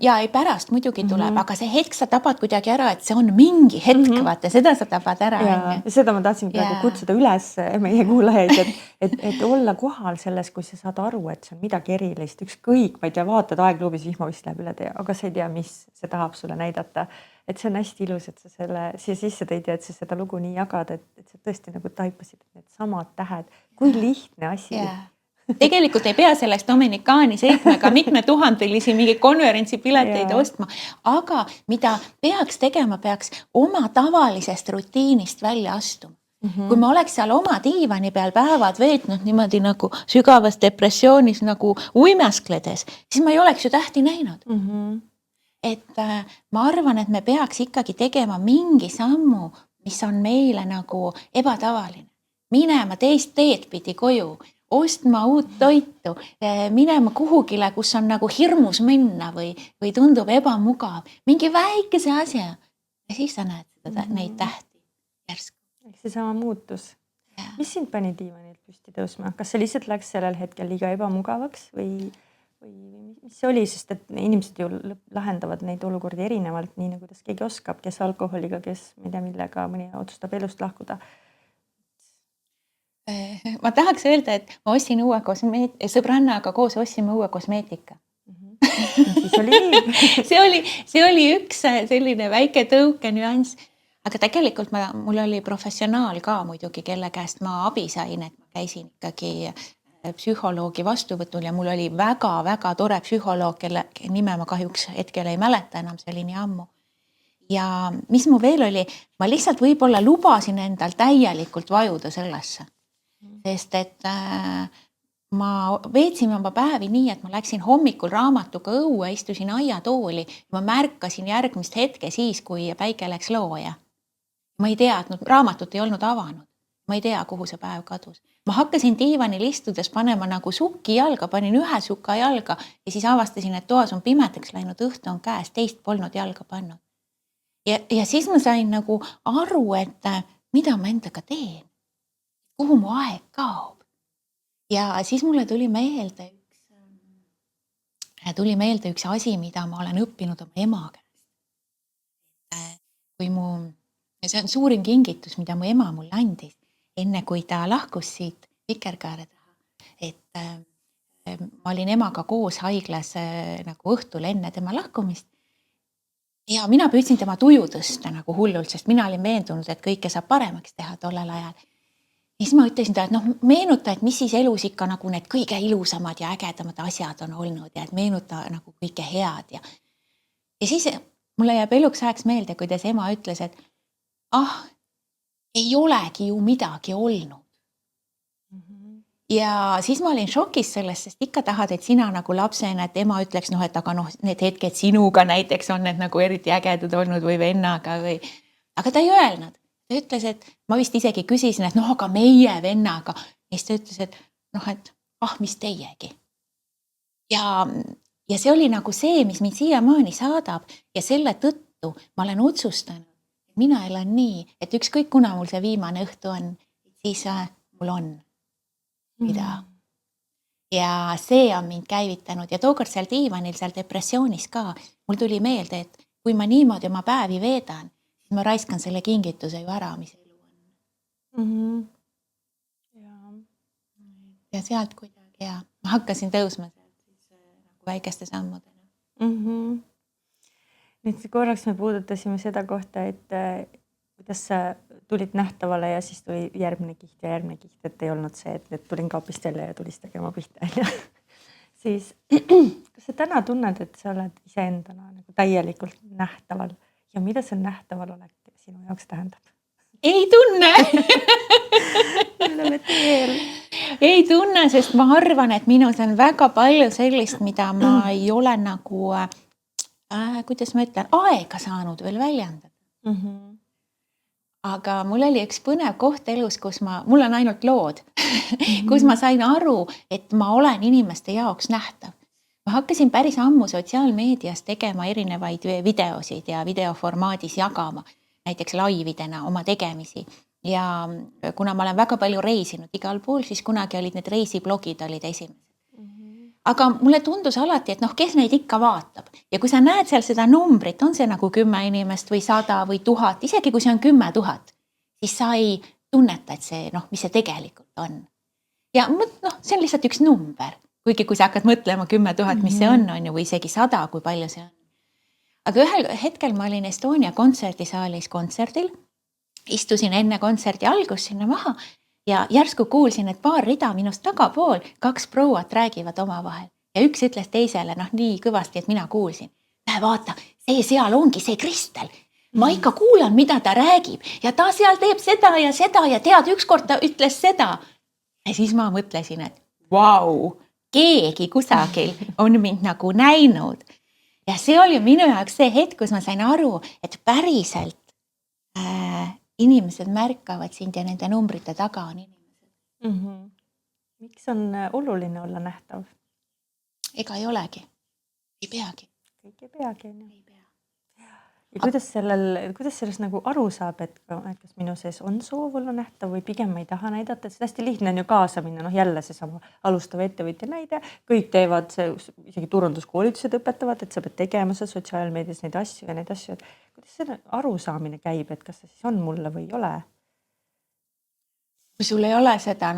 Ja ei pärast muidugi tuleb, aga see hetk sa tabad kuidagi ära, et see on mingi hetk, vaata, seda sa tabad ära. Ja seda ma tahtsin praegu kutsuda üles meie kuulajaid, et olla kohal selles, kui sa saad aru, et see on midagi erilist, ükskõik, ma ei tea, vaatad aegluubis, vihmavist läheb üle tee, aga sa ei tea, mis see tahab sulle näidata. Et see on hästi ilus, et sa selle siia sisse tõid ja et sa seda lugu nii jagad, et sa tõesti nagu taipasid need samad tähed. Kui lihtne asi. Tegelikult ei pea selleks Dominikaani sõitmega mitme tuhandelisi mingi konverentsipileteid ostma, aga mida peaks tegema, peaks oma tavalisest rutiinist välja astuma. Kui ma oleks seal oma diivani peal päevad veetnud niimoodi nagu sügavas depressioonis nagu uimeskledes, siis ma ei oleks ju tähti näinud. Et ma arvan, et me peaks ikkagi tegema mingi sammu, mis on meile nagu ebatavaline. Minema teist teed pidi koju, ostma uut toitu, minema kuhugile, kus on nagu hirmus minna või tundub ebamugav. Mingi väikese asja. ja siis sa näed seda, neid tähti järsku. Ehk seesama muutus. Ja. Mis sind pani diivanilt püsti tõusma? Kas see lihtsalt läks sellel hetkel liiga ebamugavaks või mis see oli, sest et inimesed ju lahendavad neid olukordi erinevalt, nii nagu kuidas keegi oskab, kes alkoholiga, kes ma ei tea millega, mõni otsustab elust lahkuda. Ma tahaks öelda, et ma ostsin uue sõbrannaga koos ostsime uue kosmeetika. Siis oli nii. see oli üks selline väike tõuke nüanss, aga tegelikult mul oli professionaal ka muidugi, kelle käest ma abi sain, et ma käisin ikkagi psühholoogi vastuvõtul ja mul oli väga-väga tore psühholoog, kelle nime ma kahjuks hetkel ei mäleta enam, see oli nii ammu. Ja mis mu veel oli, ma lihtsalt võib-olla lubasin endal täielikult vajuda sellesse, sest et ma veetsin oma päevi nii, et ma läksin hommikul raamatuga õue, istusin aiatooli, ma märkasin järgmist hetke siis, kui päike läks looja. Ma ei teadnud, raamatut ei olnud avanud. Ma ei tea, kuhu see päev kadus. Ma hakkasin diivanil istudes panema nagu sukki jalga, panin ühe suka jalga ja siis avastasin, et toas on pimedaks läinud, õhtu on käes, teist polnud jalga pannud. Ja siis ma sain nagu aru, et mida ma endaga teen, kuhu mu aeg kaob. Ja siis mulle tuli meelde üks asi, mida ma olen õppinud oma ema käest. See on suurim kingitus, mida mu ema mulle andis, enne kui ta lahkus siit Vikerkaare taha. Et ma olin emaga koos haiglas nagu õhtul enne tema lahkumist. Ja mina püüdsin tema tuju tõsta nagu hullult, sest mina olin veendunud, et kõike saab paremaks teha tollel ajal. Ja siis ma ütlesin ta, et meenuta, et mis siis elus ikka nagu need kõige ilusamad ja ägedamad asjad on olnud ja et meenuta nagu kõike head. Ja siis mulle jääb eluks ajaks meelde, kuidas ema ütles, et ei olegi ju midagi olnud. Ja siis ma olin šokis sellest, sest ikka tahad, et sina nagu lapsena, et ema ütleks, et aga need hetked sinuga näiteks on need nagu eriti ägedad olnud või vennaga või. Aga ta ei öelnud. Ta ütles, et ma vist isegi küsisin, et aga meie vennaga. Ja siis ta ütles, et mis teiegi. Ja see oli nagu see, mis mind siiamaani saadab ja selle tõttu ma olen otsustanud, et mina elan nii, et ükskõik kuna mul see viimane õhtu on, siis mul on mida. Ja see on mind käivitanud ja tookord seal diivanil, seal depressioonis ka, mul tuli meelde, et kui ma niimoodi oma päevi veedan, siis ma raiskan selle kingituse ju ära, mis elu on. Ja sealt kuidagi ma hakkasin tõusma sealt väikeste sammudena. Nüüd korraks me puudutasime seda kohta, et kuidas sa tulid nähtavale ja siis tuli järgmine kiht, et ei olnud see, et tulin kaapist jälle ja tulist tegema pihta. Siis kas sa täna tunned, et sa oled iseendana nagu täielikult nähtaval ja mida see nähtaval olek sinu jaoks tähendab? Ei tunne! Ei tunne, sest ma arvan, et minus on väga palju sellist, mida ma ei ole nagu, kuidas ma ütlen, aega saanud veel väljendada. Aga mul oli üks põnev koht elus, kus mul on ainult lood, kus ma sain aru, et ma olen inimeste jaoks nähtav. Ma hakkasin päris ammu sotsiaalmeedias tegema erinevaid videosid ja videoformaadis jagama, näiteks laividena oma tegemisi. Ja kuna ma olen väga palju reisinud igal pool, siis kunagi olid need reisiblogid olid esimesed. Aga mulle tundus alati, et kes neid ikka vaatab. Ja kui sa näed seal seda numbrit, on see nagu 10 inimest või 100 või 1000, isegi kui see on 10 000, siis sa ei tunneta, et see, mis see tegelikult on. Ja see on lihtsalt üks number. Kuigi kui sa hakkad mõtlema 10 000, mis see on ju, või isegi 100, kui palju see on. Aga ühel hetkel ma olin Estonia kontserdisaalis kontserdil, istusin enne kontserdi algust sinna maha ja järsku kuulsin, et paar rida minust tagapool 2 prouat räägivad omavahel. Ja üks ütles teisele, nii kõvasti, et mina kuulsin. Vaata, see seal ongi see Kristel. Ma ikka kuulan, mida ta räägib ja ta seal teeb seda ja tead, ükskord ta ütles seda. Ja siis ma mõtlesin, et vau, keegi kusagil on mind nagu näinud. Ja see oli minu jaoks see hetk, kus ma sain aru, et päriselt inimesed märkavad sind ja nende numbrite taga on inimesed. Miks on oluline olla nähtav? Ega ei olegi. Ei peagi. Kõik ei peagi. Ei pea. ja kuidas sellest nagu aru saab, et kas minu sees on soov olla nähtav või pigem ma ei taha näidata, et see hästi lihtne on ju kaasa minna, noh jälle seesama alustava ettevõtja näide, kõik teevad see, isegi turunduskoolitused õpetavad, et sa pead tegema seal sotsiaalmeedias neid asju ja neid asju, et kuidas see arusaamine käib, et kas see siis on mulle või ei ole? Kui sul ei ole seda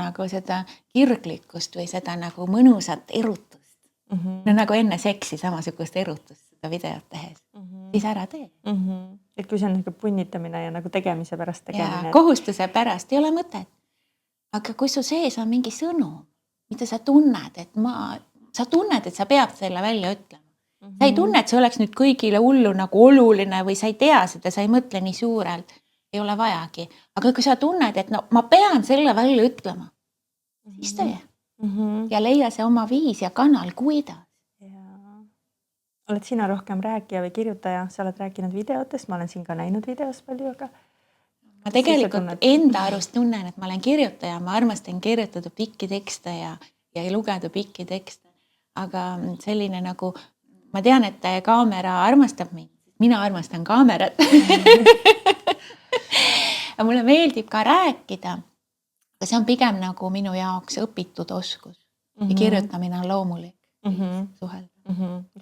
kirglikkust või seda nagu mõnusat erutust, no nagu enne seksi samasugust erutust seda videot tehes, siis ära tee. Et kui see on nagu punnitamine ja nagu tegemise pärast tegemine. Ja kohustuse pärast ei ole mõtet. Aga kui su sees on mingi sõnum, mida sa tunned, et sa pead selle välja ütlema. Sa ei tunne, et see oleks nüüd kõigile hullu nagu oluline või sa ei tea seda, sa ei mõtle nii suurelt. Ei ole vajagi. Aga kui sa tunned, et no ma pean selle välja ütlema, siis tee. Ja leia see oma viis ja kanal, kuidas. Oled sina rohkem rääkija või kirjutaja? Sa oled rääkinud videotest, ma olen siin ka näinud videos palju, aga... Ma tegelikult enda arust tunnen, et ma olen kirjutaja, ma armastan kirjutada pikki tekste ja lugeda pikki tekste. Aga selline nagu, ma tean, et kaamera armastab mind. Mina armastan kaamerat. Ja mulle meeldib ka rääkida, aga see on pigem nagu minu jaoks õpitud oskus. Ja kirjutamine on loomulik suhelda.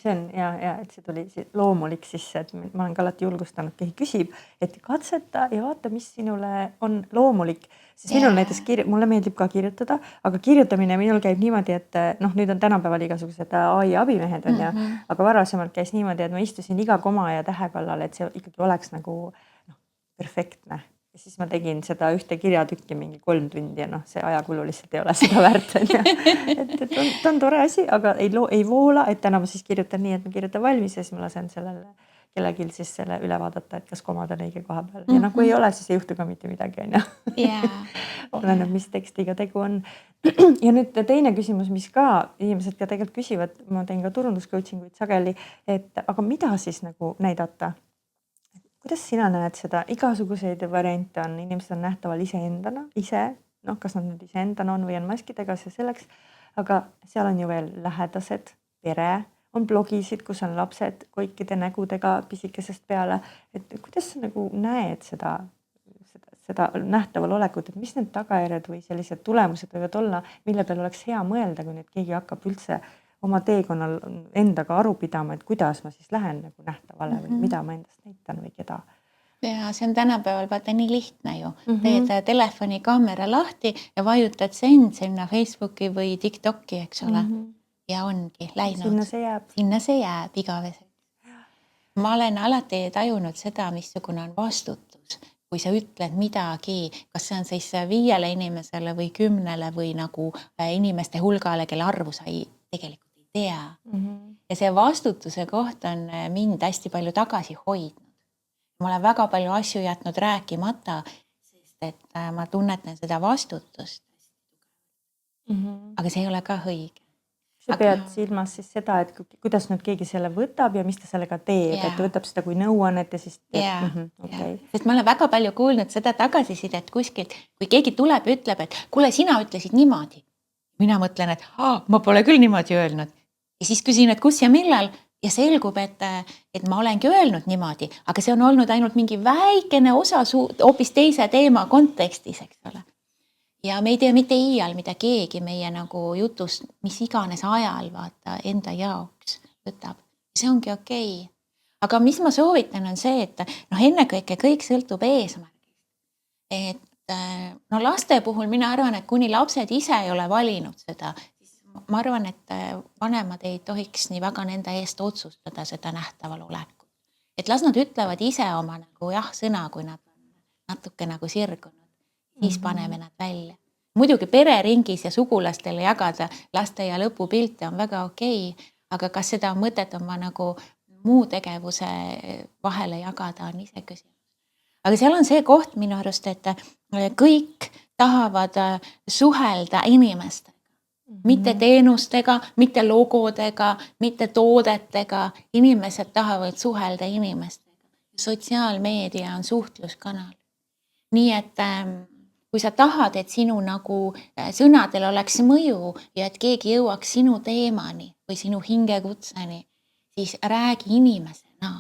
See on, et see tuli loomulik sisse, et ma olen ka alati julgustanud, keegi küsib, et katseta ja vaata, mis sinule on loomulik. Siis minul näiteks mulle meeldib ka kirjutada, aga kirjutamine minul käib niimoodi, et nüüd on tänapäeval igasugused AI abimehed on ja, aga varasemalt käis niimoodi, et ma istusin iga koma ja tähe kallal, et see ikkagi oleks nagu perfektne. Ja siis ma tegin seda ühte kirjatükki mingi 3 tundi ja see ajakulu lihtsalt ei ole seda väärt. Et on tore asi, aga ei voola, et täna ma siis kirjutan nii, et ma kirjutan valmis ja siis ma lasen sellele kellegil siis selle üle vaadata, et kas komad on õige koha peal. Ja kui ei ole, siis ei juhtu ka mitte midagi. Oleneb, mis tekstiga tegu on. Ja nüüd teine küsimus, mis ka inimesed ka tegelikult küsivad, ma teen ka turunduscoachinguid sageli, et aga mida siis nagu näidata? Kuidas sina näed seda? Igasuguseid variante on, inimesed on nähtaval iseendana, kas nad nüüd iseendana on või on maskidega, see selleks, aga seal on ju veel lähedased, pere, on blogisid, kus on lapsed kõikide nägudega pisikesest peale, et kuidas sa nagu näed seda nähtaval olekut, et mis need tagajärjed või sellised tulemused võivad olla, mille peal oleks hea mõelda, kui nüüd keegi hakkab üldse oma teekonnal endaga aru pidama, et kuidas ma siis lähen nagu nähtavale või mida ma endast näitan või keda. Ja see on tänapäeval vaata nii lihtne ju. Teed telefoni kaamera lahti ja vajutad sinna Facebooki või TikToki, eks ole. Ja ongi läinud. Sinna see jääb igaveseks. Ma olen alati tajunud seda, missugune on vastutus. Kui sa ütled midagi, kas see on siis 5 inimesele või 10 või nagu inimeste hulgale, kelle arvu sa tegelikult ei tea. Ja see vastutuse koht on mind hästi palju tagasi hoidnud. Ma olen väga palju asju jätnud rääkimata, sest et ma tunnetan seda vastutust. Aga see ei ole ka õige. Sa pead silmas siis seda, et kuidas nüüd keegi selle võtab ja mis ta sellega teeb, et võtab seda kui nõuannet ja siis teeb. Sest ma olen väga palju kuulnud seda tagasisidet kuskilt, kui keegi tuleb ja ütleb, et kuule, sina ütlesid niimoodi. Mina mõtlen, et ma pole küll niimoodi öelnud. Ja siis küsin, et kus ja millal ja selgub, et ma olengi öelnud niimoodi, aga see on olnud ainult mingi väikene osa hoopis teise teema kontekstis, eks ole. Ja me ei tea mitte iial, mida keegi meie nagu jutust, mis iganes ajal vaata enda jaoks võtab. See ongi okei. Aga mis ma soovitan on see, et ennekõike kõik sõltub eesmärgist. Et laste puhul mina arvan, et kuni lapsed ise ei ole valinud seda, siis ma arvan, et vanemad ei tohiks nii väga nende eest otsustada seda nähtaval olekut. Et las nad ütlevad ise oma nagu sõna, kui nad on natuke nagu sirgunud, siis paneme nad välja. Muidugi pereringis ja sugulastele jagada laste ja lõpupilte on väga okei, aga kas seda on mõtet oma nagu muu tegevuse vahele jagada on ise küsimus. Aga seal on see koht minu arust, et kõik tahavad suhelda inimestega. Mitte teenustega, mitte logodega, mitte toodetega. Inimesed tahavad suhelda inimestega. Sotsiaalmeedia on suhtluskanal. Nii et kui sa tahad, et sinu nagu sõnadel oleks mõju ja et keegi jõuaks sinu teemani või sinu hingekutseni, siis räägi inimesena.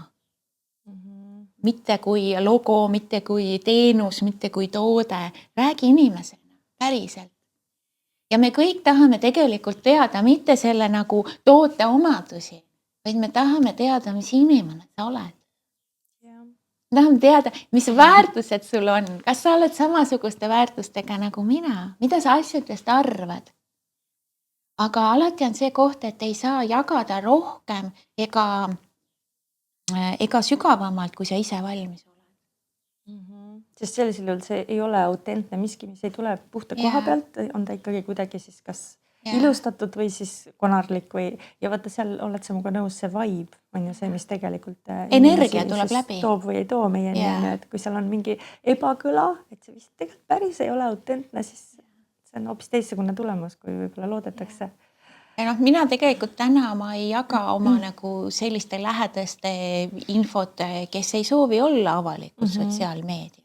mitte kui logo, mitte kui teenus, mitte kui toode, räägi inimesena, päriselt. Ja me kõik tahame tegelikult teada mitte selle nagu toote omadusi, vaid me tahame teada, mis inimene sa oled. Me tahame teada, mis väärtused sul on, kas sa oled samasuguste väärtustega nagu mina, mida sa asjadest arvad. Aga alati on see koht, et ei saa jagada rohkem ega sügavamalt, kui sa ise valmis oled. Sest sellisel juhul see ei ole autentne miski, mis ei tule puhta koha pealt, on ta ikkagi kuidagi siis kas ilustatud või siis konarlik ja vaata seal oled sa muga nõus, see vibe on ju see, mis tegelikult energia tuleb läbi. Toob või ei too meieni, et kui seal on mingi ebakõla, et see vist tegelikult päris ei ole autentne, siis see on hoopis teistsugune tulemus, kui võib-olla loodetakse. Ja mina tegelikult täna ma ei jaga oma nagu selliste lähedaste infot, kes ei soovi olla avalikus sotsiaalmeedias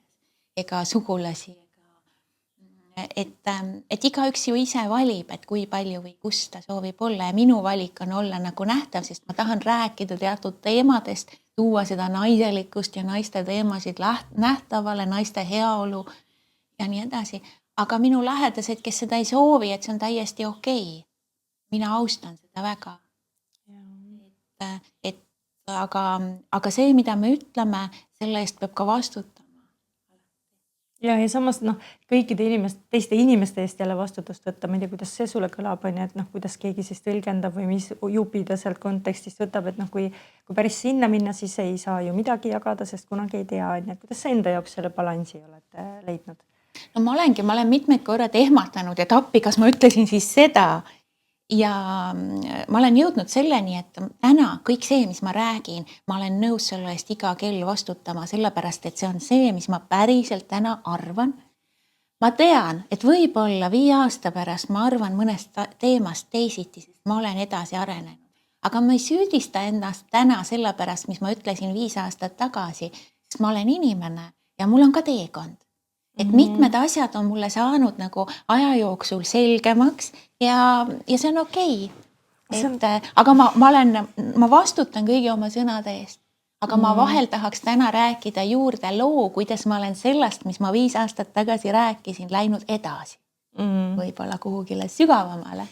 ega sugulasi. Et igaüks ju ise valib, et kui palju või kus ta soovib olla ja minu valik on olla nagu nähtav, sest ma tahan rääkida teatud teemadest, tuua seda naiselikkust ja naiste teemasid nähtavale, naiste heaolu ja nii edasi. Aga minu lähedased, kes seda ei soovi, et see on täiesti okei. Mina austan seda väga. Aga see, mida me ütleme, selle eest peab ka vastutama. Ja samas kõikide teiste inimeste eest jälle vastutust võtta, ma ei tea, kuidas see sulle kõlab, on, et kuidas keegi siis tõlgendab või mis jupi ta sealt kontekstist võtab, et kui päris sinna minna, siis ei saa ju midagi jagada, sest kunagi ei tea, on, et kuidas sa enda jaoks selle balansi oled leidnud? No ma olen mitmeid korrad ehmatanud, et appi, kas ma ütlesin siis seda. Ja ma olen jõudnud selleni, et täna kõik see, mis ma räägin, ma olen nõus selle eest iga kell vastutama, sellepärast, et see on see, mis ma päriselt täna arvan. Ma tean, et võib-olla 5 aasta pärast ma arvan mõnest teemast teisiti, sest ma olen edasi arenenud. Aga ma ei süüdista ennast täna sellepärast, mis ma ütlesin 5 aastat tagasi, sest ma olen inimene ja mul on ka teekond. Et mitmed asjad on mulle saanud nagu aja jooksul selgemaks ja see on okei. Aga ma vastutan kõigi oma sõnade eest. Aga ma vahel tahaks täna rääkida juurde loo, kuidas ma olen sellest, mis ma 5 aastat tagasi rääkisin, läinud edasi. Võib-olla kuhugile sügavamale.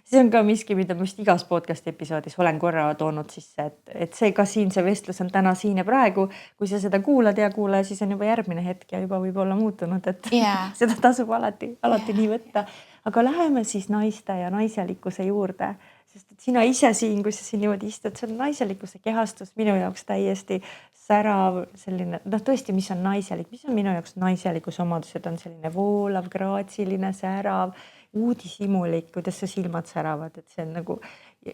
See on ka miski, mida ma just igas podcast episoodis olen korra toonud sisse, et see ka siin, see vestlus on täna siin ja praegu, kui sa seda kuulad ja kuule, siis on juba järgmine hetk ja juba võib olla muutunud, et seda tasub alati nii võtta. Aga läheme siis naiste ja naiselikkuse juurde, sest et sina ise siin, kui sa siin niimoodi istud, see on naiselikkuse kehastus minu jaoks täiesti särav selline, tõesti, mis on naiselik, mis on minu jaoks naiselikus omadused, on selline voolav, graatsiline, särav, uudishimulik, kuidas su silmad säravad, et see on nagu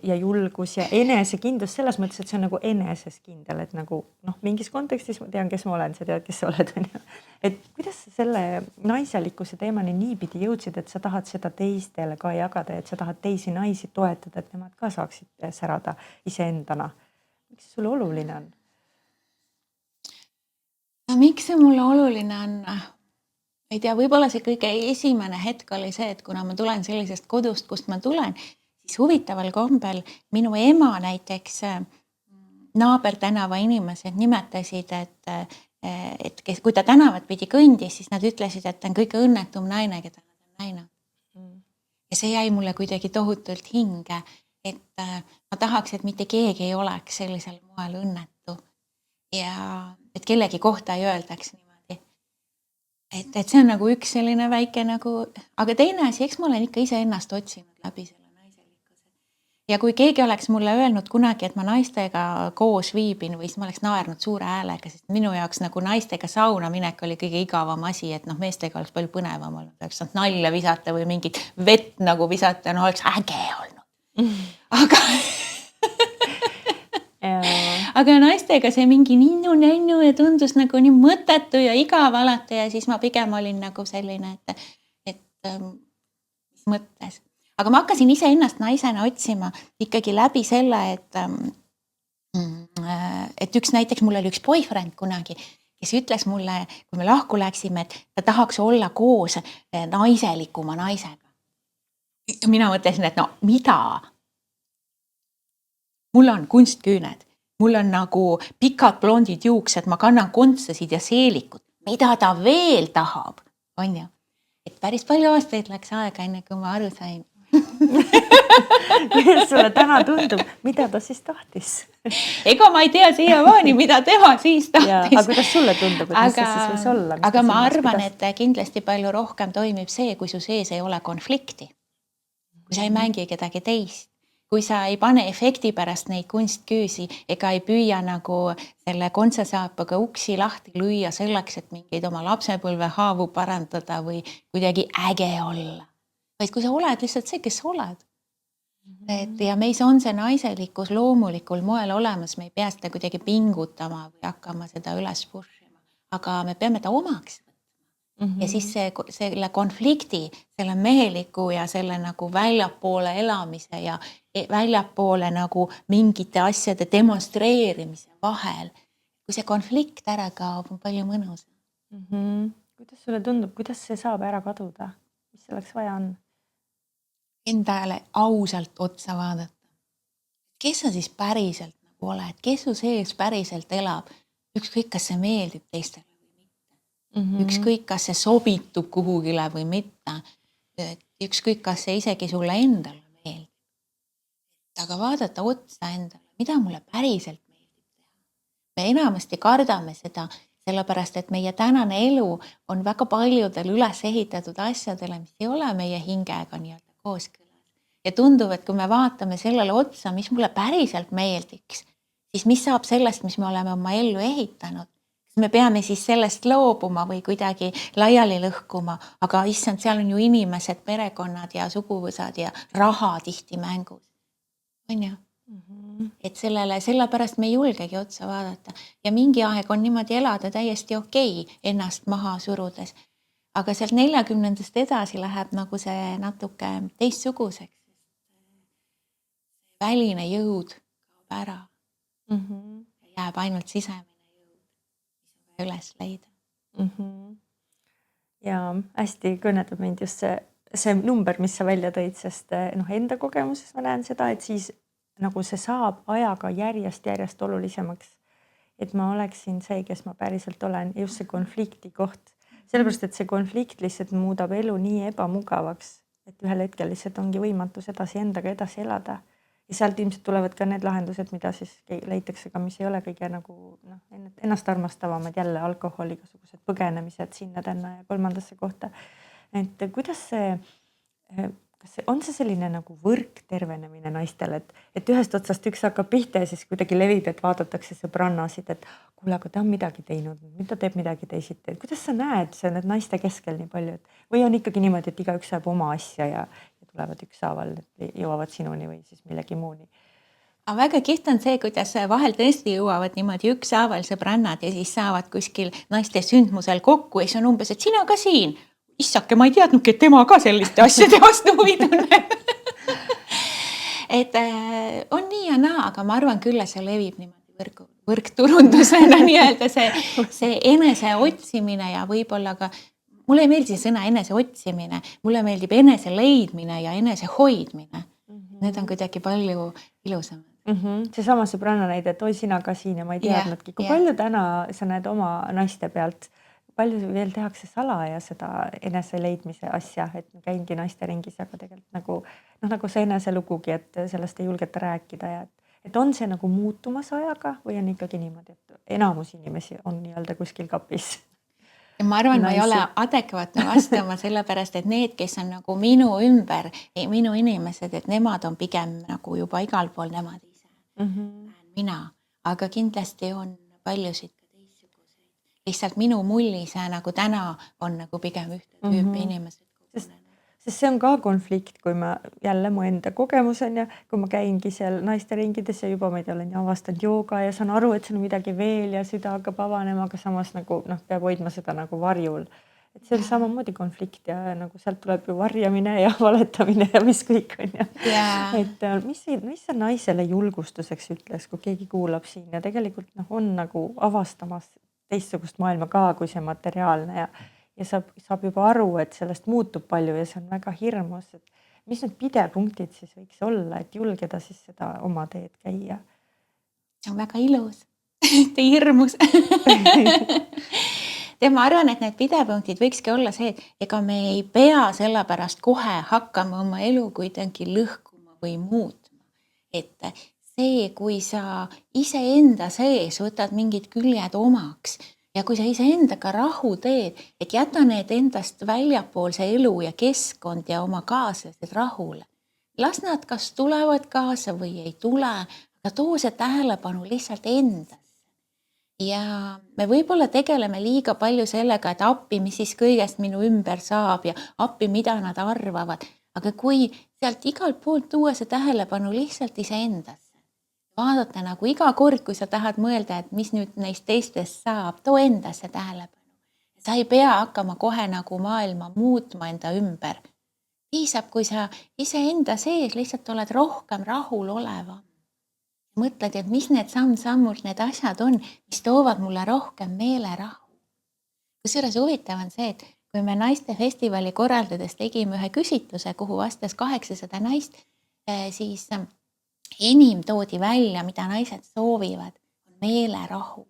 ja julgus ja enesekindlus selles mõttes, et see on nagu eneseskindel, et nagu mingis kontekstis ma tean, kes ma olen, sa tead, kes sa oled. Et kuidas sa selle naiselikkuse teemani niipidi jõudsid, et sa tahad seda teistele ka jagada, et sa tahad teisi naisi toetada, et nemad ka saaksid särada iseendana. Miks see sulle oluline on? No, miks see mulle oluline on? Ei tea, võib-olla see kõige esimene hetk oli see, et kuna ma tulen sellisest kodust, kust ma tulen, siis huvitaval kombel minu ema näiteks naabertänava inimesed nimetasid, et kui ta tänavat pidi kõndis, siis nad ütlesid, et ta on kõige õnnetum naine, keda nad on näinud. Ja see jäi mulle kuidagi tohutult hinge, et ma tahaks, et mitte keegi ei oleks sellisel moel õnnetu ja et kellegi kohta ei öeldaks niimoodi. Et see on nagu üks selline väike nagu, aga teine asi, eks ma olen ikka ise ennast otsinud läbi selle naiselikkuse. Ja kui keegi oleks mulle öelnud kunagi, et ma naistega koos viibin või siis ma oleks naernud suure häälega, sest minu jaoks nagu naistega sauna minek oli kõige igavam asi, et meestega oleks palju põnevam olnud, oleks saanud nalja visata või mingit vett nagu visata, oleks äge olnud. Aga naistega see mingi ninnu ja tundus nagu nii mõttetu ja igav alati ja siis ma pigem olin nagu selline, et mis mõttes. Aga ma hakkasin ise ennast naisena otsima ikkagi läbi selle, et üks näiteks mul oli üks boyfriend kunagi, kes ütles mulle, kui me lahku läksime, et ta tahaks olla koos naiselikuma naisega. Mina mõtlesin, et no mida? Mul on kunstküüned, mul on nagu pikad blondid juuksed, ma kannan kontsasid ja seelikut, mida ta veel tahab, on ju. Et päris palju aastaid läks aega, enne kui ma aru sain. Sulle täna tundub, mida ta siis tahtis? Ega ma ei tea siiamaani, mida tema siis tahtis. Aga kuidas sulle tundub, et mis see siis võis olla? Aga ma arvan, et kindlasti palju rohkem toimib see, kui su sees ei ole konflikti. Kui sa ei mängi kedagi teist. Kui sa ei pane efekti pärast neid kunstküüsi ega ei püüa nagu selle kontsasaapaga uksi lahti lüüa selleks, et mingeid oma lapsepõlve haavu parandada või kuidagi äge olla. Vaid kui sa oled lihtsalt see, kes sa oled. Et ja meis on see naiselikkus loomulikul moel olemas, me ei pea seda kuidagi pingutama või hakkama seda üles pushima, aga me peame ta omaks. Ja siis selle konflikti, selle meheliku ja selle nagu väljapoole elamise ja väljapoole nagu mingite asjade demonstreerimise vahel. Kui see konflikt ära kaob, on palju mõnus. Kuidas sulle tundub, kuidas see saab ära kaduda? Mis selleks vaja on? Endale ausalt otsa vaadata. Kes sa siis päriselt nagu oled? Kes su sees päriselt elab? Ükskõik, kas see meeldib teistele. Ükskõik, kas see sobitub kuhugile või mitte. Ükskõik, kas see isegi sulle endale meeldib. Aga vaadata otsa endale, mida mulle päriselt meeldib teha. Me enamasti kardame seda, sellepärast, et meie tänane elu on väga paljudel üles ehitatud asjadele, mis ei ole meie hingega nii-öelda kooskõlas. Ja tundub, et kui me vaatame sellele otsa, mis mulle päriselt meeldiks, siis mis saab sellest, mis me oleme oma ellu ehitanud. Me peame siis sellest loobuma või kuidagi laiali lõhkuma, aga issand, seal on ju inimesed, perekonnad ja suguvõsad ja raha tihti mängus. On ju? Et sellepärast me ei julgegi otsa vaadata. Ja mingi aeg on niimoodi elada täiesti okei, ennast maha surudes. Aga sealt 40-ndast edasi läheb nagu see natuke teistsuguseks. Väline jõud kaob ära. Jääb ainult sisemine üles leida. Ja hästi kõnetab mind just see number, mis sa välja tõid, sest enda kogemuses ma näen seda, et siis nagu see saab ajaga järjest olulisemaks, et ma oleksin see, kes ma päriselt olen, just see konflikti koht. Sellepärast, et see konflikt lihtsalt muudab elu nii ebamugavaks, et ühel hetkel lihtsalt ongi võimatus endaga edasi elada. Ja sealt ilmselt tulevad ka need lahendused, mida siis leitakse ka, mis ei ole kõige nagu ennast armastavamad, jälle alkohol, igasugused põgenemised sinna tänna ja kolmandasse kohta. Et kuidas on see selline nagu võrk tervenemine naistel, et ühest otsast üks hakkab pihta ja siis kuidagi levib, et vaadatakse sõbrannasid, et kuule, aga ta on midagi teinud, ta teeb midagi teisiti. Kuidas sa näed see need naiste keskel nii palju? Või on ikkagi niimoodi, et igaüks saab oma asja ja tulevad ükshaaval, jõuavad sinuni või siis millegi muuni? Aga väga kihta on see, kuidas vahel tõesti jõuavad niimoodi ükshaaval sõbrannad ja siis saavad kuskil naiste sündmusel kokku ja siis on umbes, et sina ka siin. Issake, ma ei teadnudki, et tema ka selliste asjade vastu huvi tunneb. Et on nii ja naa, aga ma arvan küll, see levib niimoodi võrkturundusena nii-öelda see enese otsimine ja võib-olla ka mulle ei meeldi see sõna enese otsimine, mulle meeldib enese leidmine ja enese hoidmine. Need on kuidagi palju ilusamad. Seesama sõbranna näide, et oi sina ka siin ja ma ei teadnudki. Kui palju täna sa näed oma naiste pealt, palju veel tehakse salaja seda enese leidmise asja, et käingi naiste ringis, aga tegelikult nagu see enese lugugi, et sellest ei julgeta rääkida ja et on see nagu muutumas ajaga või on ikkagi niimoodi, et enamus inimesi on nii-öelda kuskil kapis? Ma arvan, ma ei ole adekvaatne vastama sellepärast, et need, kes on nagu minu ümber, minu inimesed, et nemad on pigem nagu juba igal pool nemad ise. Mina, aga kindlasti on paljusid ka teistsuguseid. Lihtsalt minu mullis nagu täna on nagu pigem ühte tüüpi inimesed. Sest see on ka konflikt, kui ma jälle mu enda kogemus on ja kui ma käingi seal naiste ringides ja juba ma ei tea, olen avastanud jooga ja saan aru, et see on midagi veel ja süda hakkab avanema, aga samas nagu peab hoidma seda nagu varjul. Et see on samamoodi konflikt ja nagu sealt tuleb ju varjamine ja valetamine ja mis kõik on ja. Et mis sa naisele julgustuseks ütles, kui keegi kuulab siin ja tegelikult on nagu avastamas teistsugust maailma ka kui see materiaalne ja saab juba aru, et sellest muutub palju ja see on väga hirmus, et mis need pidepunktid siis võiks olla, et julgeda siis seda oma teed käia? see on väga ilus, mitte hirmus. ja ma arvan, et need pidepunktid võikski olla see, et ega me ei pea sellepärast kohe hakkama oma elu kuidagi lõhkuma või muutma. Et see, kui sa iseenda sees võtad mingid küljed omaks ja kui sa iseendaga rahu teed, et jäta need endast väljapoolse elu ja keskkond ja oma kaaslased rahule. Las nad kas tulevad kaasa või ei tule, aga too see tähelepanu lihtsalt endasse. Ja me võib-olla tegeleme liiga palju sellega, et appi, mis siis kõigest minu ümber saab ja appi, mida nad arvavad. Aga kui sealt igalt poolt tuua see tähelepanu lihtsalt iseendasse, vaadata nagu iga kord, kui sa tahad mõelda, et mis nüüd neist teistest saab, too endasse tähelepanu. Sa ei pea hakkama kohe nagu maailma muutma enda ümber. Piisab, kui sa iseenda sees lihtsalt oled rohkem rahul olevam. Mõtled, et mis need samm-sammult need asjad on, mis toovad mulle rohkem meelerahu. Kusjuures huvitav on see, et kui me naistefestivali korraldades tegime ühe küsitluse, kuhu vastas 800 naist, siis enim toodi välja, mida naised soovivad, on meelerahu.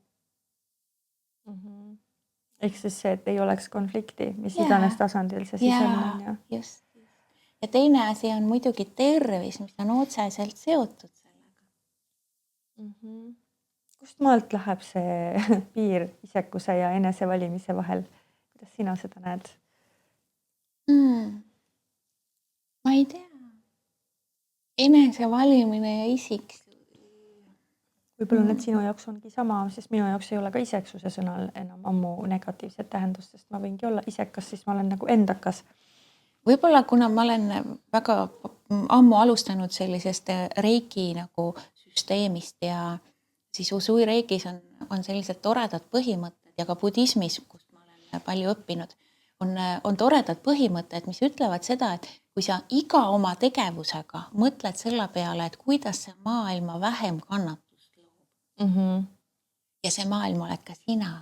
Ehk siis see, et ei oleks konflikti, mis iganes tasandil see siis on. Ja, just. Ja teine asi on muidugi tervis, mis on otseselt seotud sellega. Kust maalt läheb see piir isekuse ja enesevalimise vahel? Kuidas sina seda näed? Ma ei tea. Enesevalimine ja isik. Võib-olla need sinu jaoks ongi sama, sest minu jaoks ei ole ka iseksuse sõnal enam ammu negatiivset tähendust, sest ma võingi olla isekas, siis ma olen nagu endakas. Võib-olla kuna ma olen väga ammu alustanud sellisest reiki nagu süsteemist ja siis usui reikis on sellised toredad põhimõtted ja ka budismis, kust ma olen palju õppinud, on toredad põhimõtted, mis ütlevad seda, et kui sa iga oma tegevusega mõtled selle peale, et kuidas see maailma vähem kannatust loob ja see maailm oled ka sina,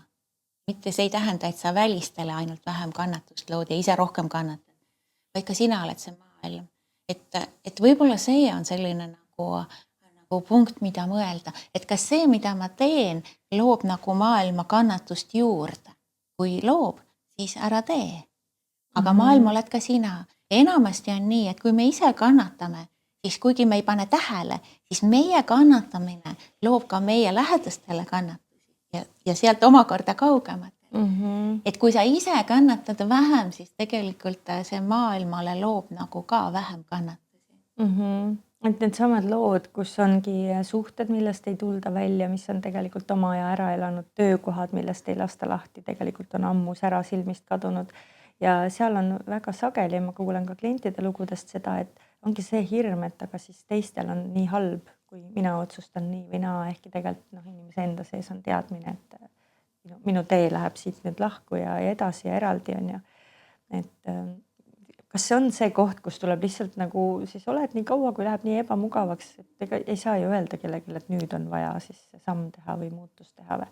mitte see ei tähenda, et sa välistele ainult vähem kannatust lood ja ise rohkem kannatad, vaid ka sina oled see maailm. Et võib-olla see on selline nagu punkt, mida mõelda, et kas see, mida ma teen, loob nagu maailma kannatust juurde. Kui loob, siis ära tee. Aga maailm oled ka sina. Enamasti on nii, et kui me ise kannatame, siis kuigi me ei pane tähele, siis meie kannatamine loob ka meie lähedastele kannatusi ja sealt omakorda kaugemat. Et kui sa ise kannatad vähem, siis tegelikult see maailmale loob nagu ka vähem kannatusi. Et need samad lood, kus ongi suhted, millest ei tulda välja, mis on tegelikult oma aja ära elanud, töökohad, millest ei lasta lahti, tegelikult on ammus ära silmist kadunud. Ja seal on väga sageli, ma kuulen ka klientide lugudest seda, et ongi see hirm, et aga siis teistel on nii halb, kui mina otsustan nii või naa, ehkki tegelikult inimese enda sees on teadmine, et minu tee läheb siit nüüd lahku ja edasi ja eraldi on ja. Et kas see on see koht, kus tuleb lihtsalt nagu siis oled nii kaua, kui läheb nii ebamugavaks, et ega ei saa ju öelda kellelegi, et nüüd on vaja siis samm teha või muutus teha või.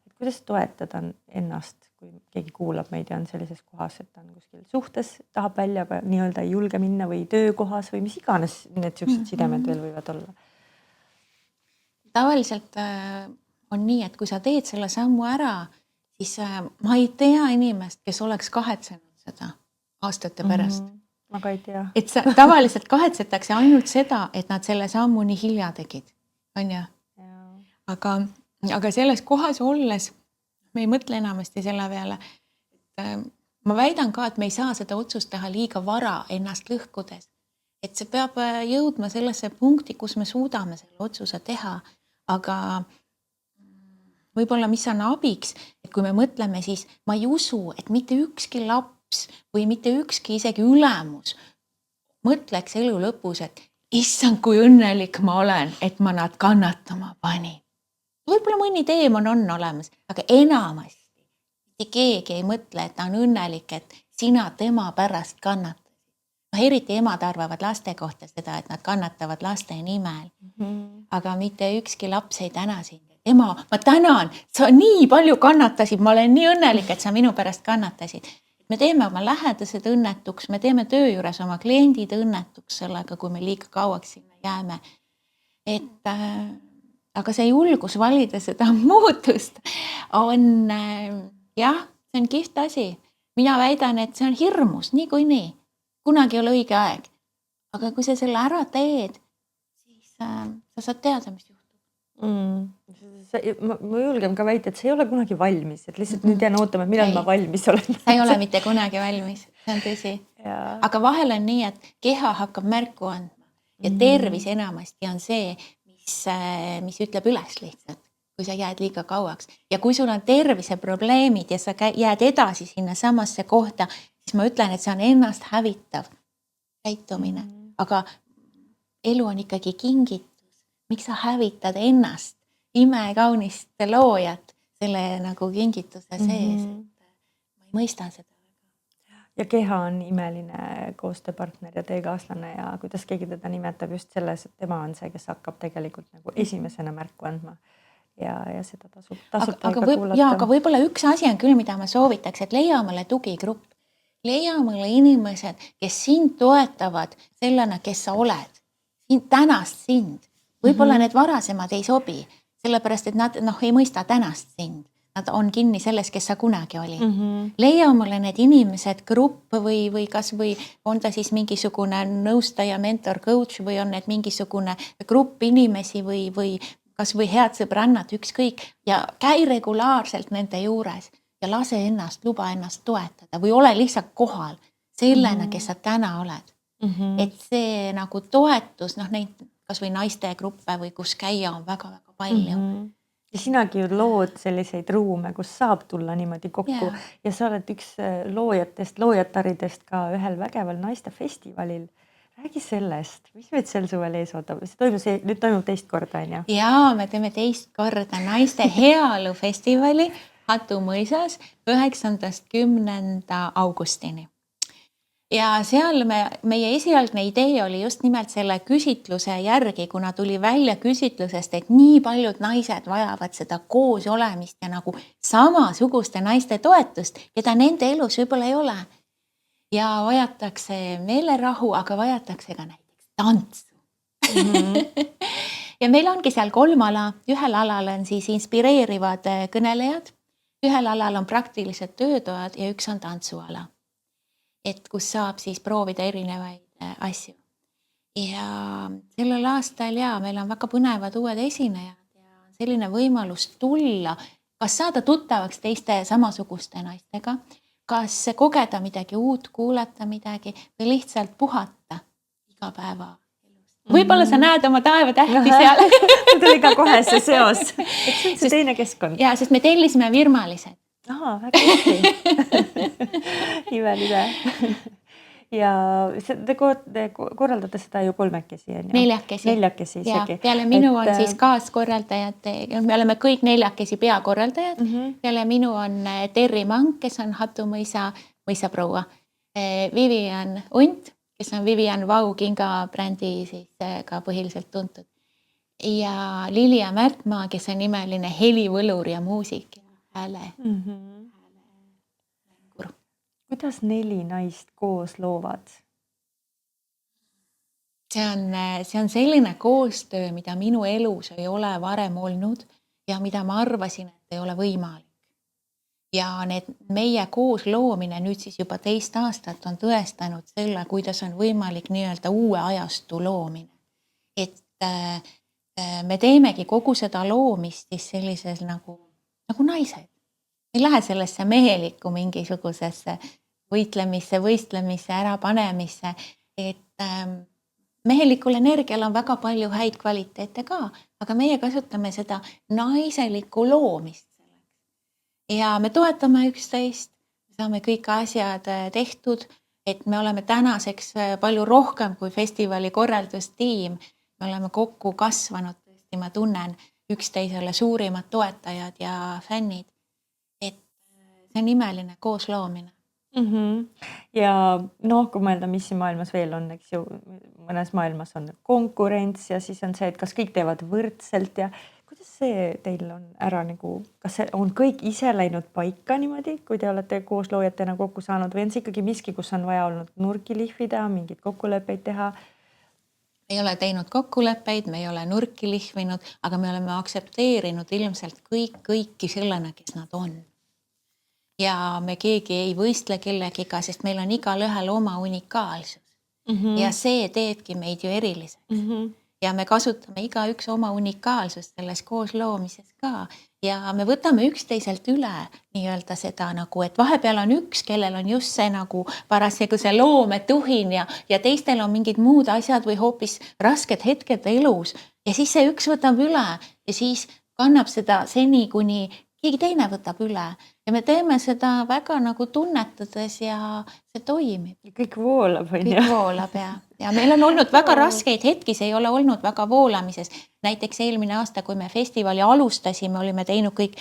Et kuidas toetada ennast, kui keegi kuulab meid ja on sellises kohas, et ta on kuskil suhtes, tahab välja, aga nii-öelda ei julge minna või töökohas või mis iganes need sellised sidemed veel võivad olla? Tavaliselt on nii, et kui sa teed selle sammu ära, siis ma ei tea inimest, kes oleks kahetsenud seda aastate pärast. Ma ka ei tea. Et tavaliselt kahetsetakse ainult seda, et nad selle sammu nii hilja tegid. On ju? Aga selles kohas olles me ei mõtle enamasti selle peale. Ma väidan ka, et me ei saa seda otsust teha liiga vara ennast lõhkudes. Et see peab jõudma sellesse punkti, kus me suudame selle otsuse teha. Aga võib-olla mis on abiks, et kui me mõtleme, siis ma ei usu, et mitte ükski laps või mitte ükski isegi ülemus mõtleks elu lõpus, et issand, kui õnnelik ma olen, et ma nad kannatama panin. Võib-olla mõni teemon on olemas, aga enamasti keegi ei mõtle, et ta on õnnelik, et sina tema pärast kannatasid. Eriti emad arvavad laste kohta seda, et nad kannatavad laste nimel. Aga mitte ükski laps ei täna sind. Ema, ma tänan, sa nii palju kannatasid, ma olen nii õnnelik, et sa minu pärast kannatasid. Me teeme oma lähedased õnnetuks, me teeme töö juures oma kliendid õnnetuks sellega, kui me liiga kauaks sinna jääme. Et aga see julgus valida seda muutust on jah, see on kihvt asi. Mina väidan, et see on hirmus niikuinii. Kunagi ei ole õige aeg. Aga kui sa selle ära teed, siis sa saad teada, mis juhtub. Ma julgen ka väita, et see ei ole kunagi valmis, et lihtsalt nüüd jään ootama, et millal ma valmis olen. Sa ei ole mitte kunagi valmis, see on tõsi. Aga vahel on nii, et keha hakkab märku andma ja tervis enamasti on see, mis ütleb üles lihtsalt, kui sa jääd liiga kauaks. Ja kui sul on terviseprobleemid ja sa jääd edasi sinna samasse kohta, siis ma ütlen, et see on ennast hävitav käitumine. Aga elu on ikkagi kingitus. Miks sa hävitad ennast, imekaunist loojat selle nagu kingituse sees? Ma ei mõista seda. Ja keha on imeline koostööpartner ja teekaaslane ja kuidas keegi teda nimetab just selles, et tema on see, kes hakkab tegelikult nagu esimesena märku andma. Ja seda tasub kuulata. Aga võib-olla üks asi on küll, mida ma soovitaks, et leia omale tugigrupp. Leia omale inimesed, kes sind toetavad sellena, kes sa oled. Tänast sind. Võib-olla need varasemad ei sobi, sellepärast, et nad ei mõista tänast sind. Nad on kinni selles, kes sa kunagi oli. Leia omale need inimesed, grupp või kas või on ta siis mingisugune nõustaja, mentor, coach või on need mingisugune grupp inimesi või kas või head sõbrannad, ükskõik. Ja käi regulaarselt nende juures ja lase ennast, luba ennast toetada või ole lihtsalt kohal sellena, kes sa täna oled. Et see nagu toetus, neid kas või naiste gruppe või kus käia on väga-väga palju. Ja sinagi ju lood selliseid ruume, kus saab tulla niimoodi kokku ja sa oled üks loojattaridest ka ühel vägeval naiste festivalil. Räägi sellest, mis meid sel suvel ees ootab? Nüüd toimub teist korda, on ju? Jaa, me teeme teist korda naiste heaolu festivali Hatu mõisas 9.–10. augustini. Ja seal meie esialgne idee oli just nimelt selle küsitluse järgi, kuna tuli välja küsitlusest, et nii paljud naised vajavad seda koos olemist ja nagu samasuguste naiste toetust, keda nende elus võib-olla ei ole. Ja vajatakse meelerahu, aga vajatakse ka näiteks tantsu. Ja meil ongi seal 3 ala. Ühel alal on siis inspireerivad kõnelejad, ühel alal on praktilised töötoad ja üks on tantsuala. Et kus saab siis proovida erinevaid asju. Ja sellel aastal meil on väga põnevad uued esinejad ja selline võimalus tulla, kas saada tuttavaks teiste samasuguste naistega, kas kogeda midagi uut, kuulata midagi või lihtsalt puhata iga päeva elust. Võib-olla sa näed oma taevatähti seal. Tuli ka kohe see seos. See on see teine keskkond. Ja, sest me tellisime virmalised. Aha, väga hästi. Imeline. Ja te korraldate seda ju 3-kesi. Neljakesi. Isegi. Peale minu on siis kaaskorraldajad, me oleme kõik 4-kesi peakorraldajad. Peale minu on Terri Mang, kes on Hatu mõisaproua. Vivian Unt, kes on Vivian Vau Kinga brändi siis ka põhiliselt tuntud. Ja Lilia Märtmaa, kes on imeline helivõlur ja muusik. Hääle. Kuidas 4 naist koos loovad? See on selline koostöö, mida minu elus ei ole varem olnud ja mida ma arvasin, et ei ole võimalik. Ja meie koos loomine nüüd siis juba 2 aastat on tõestanud selle, kuidas on võimalik nii-öelda uue ajastu loomine. Et me teemegi kogu seda loomist siis sellises nagu naised. Ei lähe sellesse mehelikku mingisugusesse võistlemisse, ärapanemisse, et mehelikul energial on väga palju häid kvaliteete ka, aga meie kasutame seda naiselikku loomist. Ja me toetame üksteist, saame kõik asjad tehtud, et me oleme tänaseks palju rohkem kui festivali korraldustiim. Me oleme kokku kasvanud, tõesti ma tunnen üksteisele suurimad toetajad ja fännid. Et see on imeline koosloomine. Ja kui mõelda, mis siin maailmas veel on, eks ju, mõnes maailmas on konkurents ja siis on see, et kas kõik teevad võrdselt ja kuidas see teil on ära kas see on kõik ise läinud paika niimoodi, kui te olete koos loojatena kokku saanud või on see ikkagi miski, kus on vaja olnud nurki lihvida, mingid kokkuleppeid teha? ei ole teinud kokkuleppeid, me ei ole nurki lihvinud, aga me oleme aktsepteerinud ilmselt kõiki sellena, kes nad on. Ja me keegi ei võistle kellegiga, sest meil on igalühel oma unikaalsus. Ja see teebki meid ju eriliseks. Ja me kasutame igaüks oma unikaalsust selles koos loomises ka. Ja me võtame üksteiselt üle nii-öelda seda nagu, et vahepeal on üks, kellel on just see nagu parasjagu see loometuhin ja teistel on mingid muud asjad või hoopis rasked hetked elus. Ja siis see üks võtab üle ja siis kannab seda seni, kuni keegi teine võtab üle. Ja me teeme seda väga nagu tunnetades ja see toimib. Kõik voolab, on Kõik voolab ja meil on olnud väga raskeid hetki, see ei ole olnud väga voolamises. Näiteks eelmine aasta, kui me festivali alustasime, olime teinud kõik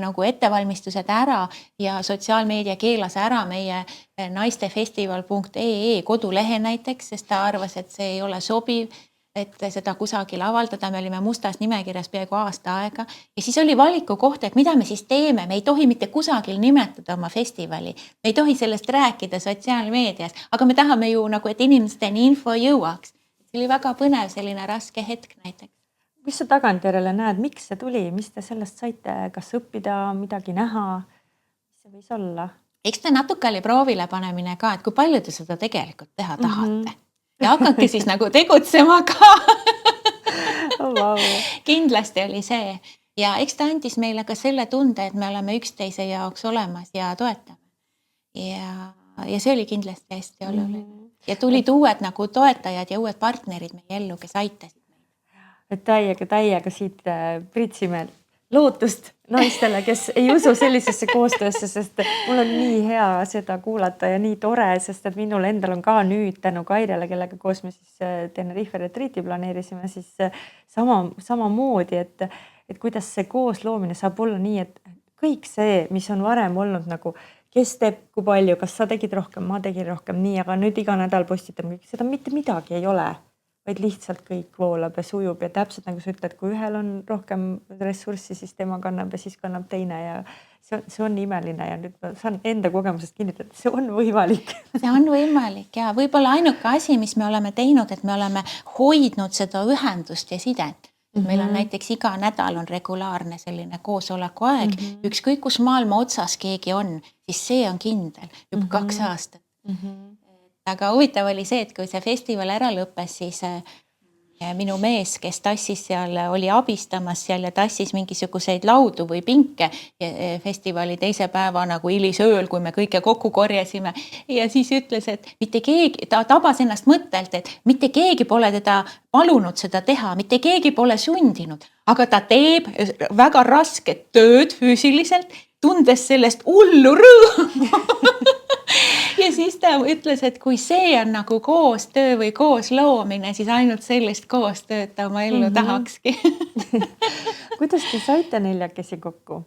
nagu ettevalmistused ära ja sotsiaalmeedia keelas ära meie naistefestival.ee kodulehe näiteks, sest ta arvas, et see ei ole sobiv, et seda kusagil avaldada. Me olime mustas nimekirjas peaaegu aasta aega ja siis oli valiku kohta, et mida me siis teeme. Me ei tohi mitte kusagil nimetada oma festivali. Me ei tohi sellest rääkida sotsiaalmeedias, aga me tahame ju nagu, et inimesteni info jõuaks. See oli väga põnev selline raske hetk näiteks. Mis sa tagantjärele näed, miks see tuli, mis te sellest saite, kas õppida, midagi näha, mis see võis olla? Eks ta natuke oli proovile panemine ka, et kui palju te seda tegelikult teha tahate. Ja hakake siis nagu tegutsema ka. Kindlasti oli see. Ja eks ta andis meile ka selle tunde, et me oleme üksteise jaoks olemas ja toetame. Ja see oli kindlasti hästi oluline. Ja tulid uued nagu toetajad ja uued partnerid meie ellu, kes aitasid. Et täiega siit pritsime lootust naistele, kes ei usu sellisesse koostöösse, sest mul on nii hea seda kuulata ja nii tore, sest et minul endal on ka nüüd tänu Kairele, kellega koos me siis Tenerife retriiti planeerisime, siis samamoodi, et kuidas see koos loomine saab olla nii, et kõik see, mis on varem olnud nagu, kes teeb kui palju, kas sa tegid rohkem, ma tegin rohkem nii, aga nüüd iga nädal postitam, seda mitte midagi ei ole. Vaid lihtsalt kõik voolab ja sujub ja täpselt nagu sa ütled, kui ühel on rohkem ressurssi, siis tema kannab ja siis kannab teine ja see on imeline ja nüüd ma saan enda kogemusest kinnitada, et see on võimalik. See on võimalik ja võib-olla ainuke asi, mis me oleme teinud, et me oleme hoidnud seda ühendust ja sidet. Meil on näiteks iga nädal on regulaarne selline koosoleku aeg, ükskõik kus maailma otsas keegi on, siis see on kindel juba 2 aastat. Aga huvitav oli see, et kui see festival ära lõppes, siis minu mees, kes tassis seal, oli abistamas seal ja tassis mingisuguseid laudu või pinke festivali teise päeva nagu hilisööl, kui me kõike kokku korjasime. Ja siis ütles, et mitte keegi, ta tabas ennast mõttelt, et mitte keegi pole teda palunud seda teha, mitte keegi pole sundinud, aga ta teeb väga rasket tööd füüsiliselt, tundes sellest hullu rõõmu. Ja siis ta ütles, et kui see on nagu koostöö või koos loomine, siis ainult sellist koostööd ta oma ellu tahakski. Kuidas te saite 4 kokku?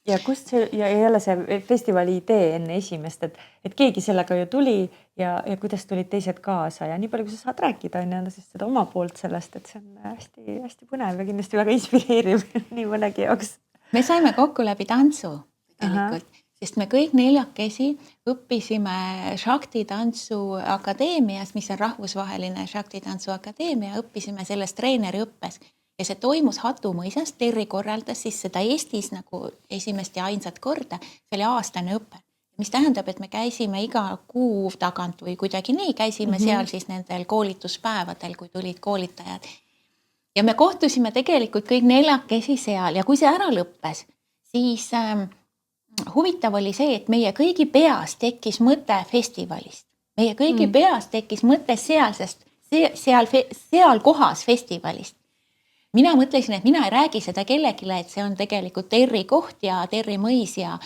Ja kust see, ja jälle see festivali idee enne esimest, et keegi sellega ju tuli ja kuidas tulid teised kaasa ja nii palju, kui sa saad rääkida, siis seda oma poolt sellest, et see on hästi, hästi põnev ja kindlasti väga inspireeriv nii mõnegi jaoks. Me saime kokku läbi tantsu tegelikult. Sest me kõik 4 õppisime Shakti Tantsu Akadeemias, mis on rahvusvaheline Shakti Tantsu Akadeemia, õppisime selles treeneri õppes. Ja see toimus Hatu mõisas, Terri korraldas siis seda Eestis nagu esimest ja ainsat korda, see oli aastane õpe. Mis tähendab, et me käisime iga kuu tagant või kuidagi nii, käisime seal siis nendel koolituspäevadel, kui tulid koolitajad. Ja me kohtusime tegelikult kõik 4 seal ja kui see ära lõppes, siis huvitav oli see, et meie kõigi peas tekkis mõte festivalist. Meie kõigi peas tekkis mõte seal kohas festivalist. Mina mõtlesin, et mina ei räägi seda kellegile, et see on tegelikult Terri koht ja Terri mõis ja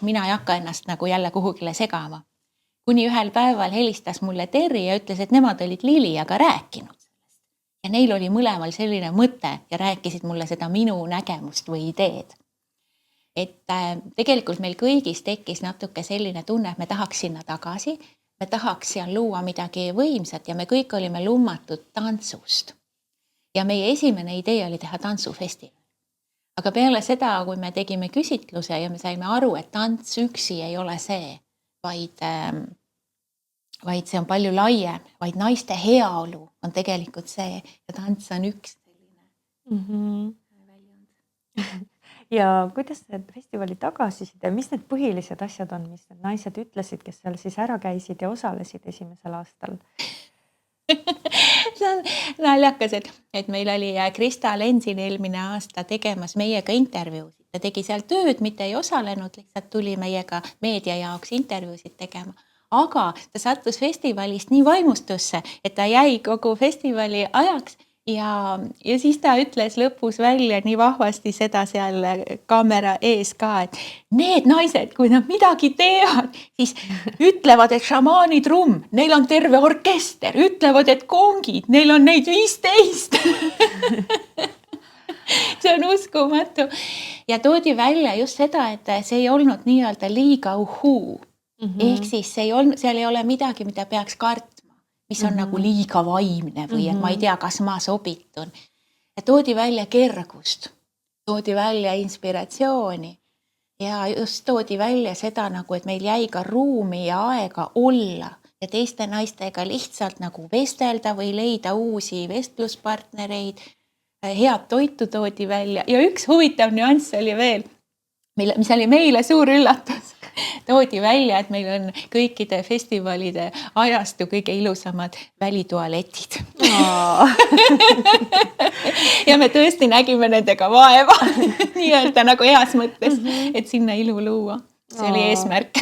mina ei hakka ennast nagu jälle kuhugile segama. Kuni ühel päeval helistas mulle Terri ja ütles, et nemad olid Liliaga rääkinud sellest. Ja neil oli mõlemal selline mõte ja rääkisid mulle seda minu nägemust või ideed. Et tegelikult meil kõigis tekkis natuke selline tunne, et me tahaks sinna tagasi, me tahaks seal luua midagi võimsat ja me kõik olime lummatud tantsust. Ja meie esimene idee oli teha tantsufestival. Aga peale seda, kui me tegime küsitluse ja me saime aru, et tants üksi ei ole see, vaid vaid see on palju laiem, vaid naiste heaolu on tegelikult see ja tants on üks selline väljund. Ja kuidas need festivali tagasiside, mis need põhilised asjad on, mis need naised ütlesid, kes seal siis ära käisid ja osalesid esimesel aastal? See on naljakas, et meil oli Krista Lensin eelmine aasta tegemas meiega intervjuusid. Ta tegi seal tööd, mitte ei osalenud, lihtsalt tuli meiega meedia jaoks intervjuusid tegema. Aga ta sattus festivalist nii vaimustusse, et ta jäi kogu festivali ajaks ja siis ta ütles lõpus välja nii vahvasti seda seal kaamera ees ka, et need naised, kui nad midagi teevad, siis ütlevad, et šamaani trumm, neil on terve orkester, ütlevad, et kongid, neil on neid 15. See on uskumatu. Ja toodi välja just seda, et see ei olnud nii-öelda liiga uhuu. Ehk siis seal ei ole midagi, mida peaks kartma, mis on nagu liiga vaimne või et ma ei tea, kas ma sobitun. Ja toodi välja kergust, toodi välja inspiratsiooni ja just toodi välja seda, nagu, et meil jäi ka ruumi ja aega olla ja teiste naistega lihtsalt nagu vestelda või leida uusi vestluspartnereid. Head toitu toodi välja ja üks huvitav nüanss oli veel, mis oli meile suur üllatus. Toodi välja, et meil on kõikide festivalide ajastu kõige ilusamad välitualetid. Ja me tõesti nägime nendega vaeva, nii-öelda nagu heas mõttes, et sinna ilu luua. See oli eesmärk.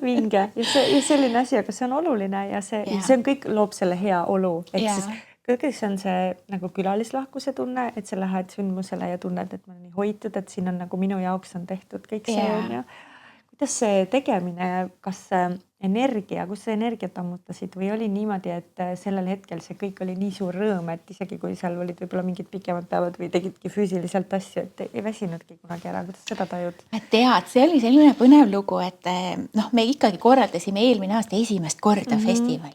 Vinge. Ja selline asi, aga see on oluline ja see on kõik loob selle hea olu. Siis kõigis on see nagu külalislahkuse tunne, et sa lähed sündmusele ja tunned, et ma olen nii hoitud, et siin on nagu minu jaoks on tehtud kõik see on ja kuidas see tegemine, kas kus see energiat ammutasid või oli niimoodi, et sellel hetkel see kõik oli nii suur rõõm, et isegi kui seal olid võib-olla mingid pikemad päevad või tegidki füüsiliselt asju, et ei väsinudki kunagi ära, kuidas seda tajud? Tead, see oli selline põnev lugu, et me ikkagi korraldasime eelmine aasta esimest korda festivali.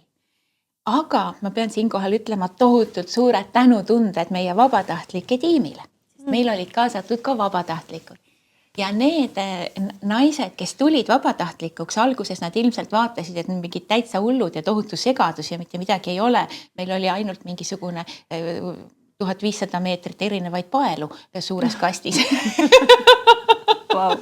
Aga ma pean siinkohal ütlema tohutult suured tänutunded meie vabatahtlike tiimile. Meil olid kaasatud ka vabatahtlikud. Ja need naised, kes tulid vabatahtlikuks, alguses nad ilmselt vaatasid, et mingid täitsa hullud ja tohutu segadus ja mitte midagi ei ole. Meil oli ainult mingisugune 1500 meetrit erinevaid paelu suures kastis. Wow.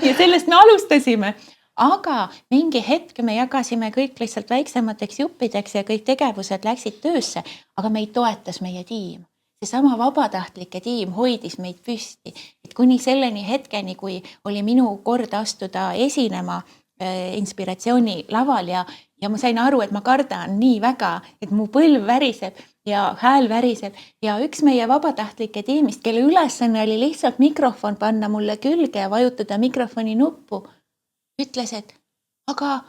Ja sellest me alustasime. Aga mingi hetk me jagasime kõik lihtsalt väiksemateks juppideks ja kõik tegevused läksid töösse, aga meid toetas meie tiim. Seesama vabatahtlike tiim hoidis meid püsti, et kuni selleni hetkeni, kui oli minu kord astuda esinema inspiratsiooni laval ja ma sain aru, et ma kardan nii väga, et mu põlv väriseb ja hääl väriseb ja üks meie vabatahtlike tiimist, kelle ülesanne oli lihtsalt mikrofon panna mulle külge ja vajutada mikrofoni nuppu, ütles, et aga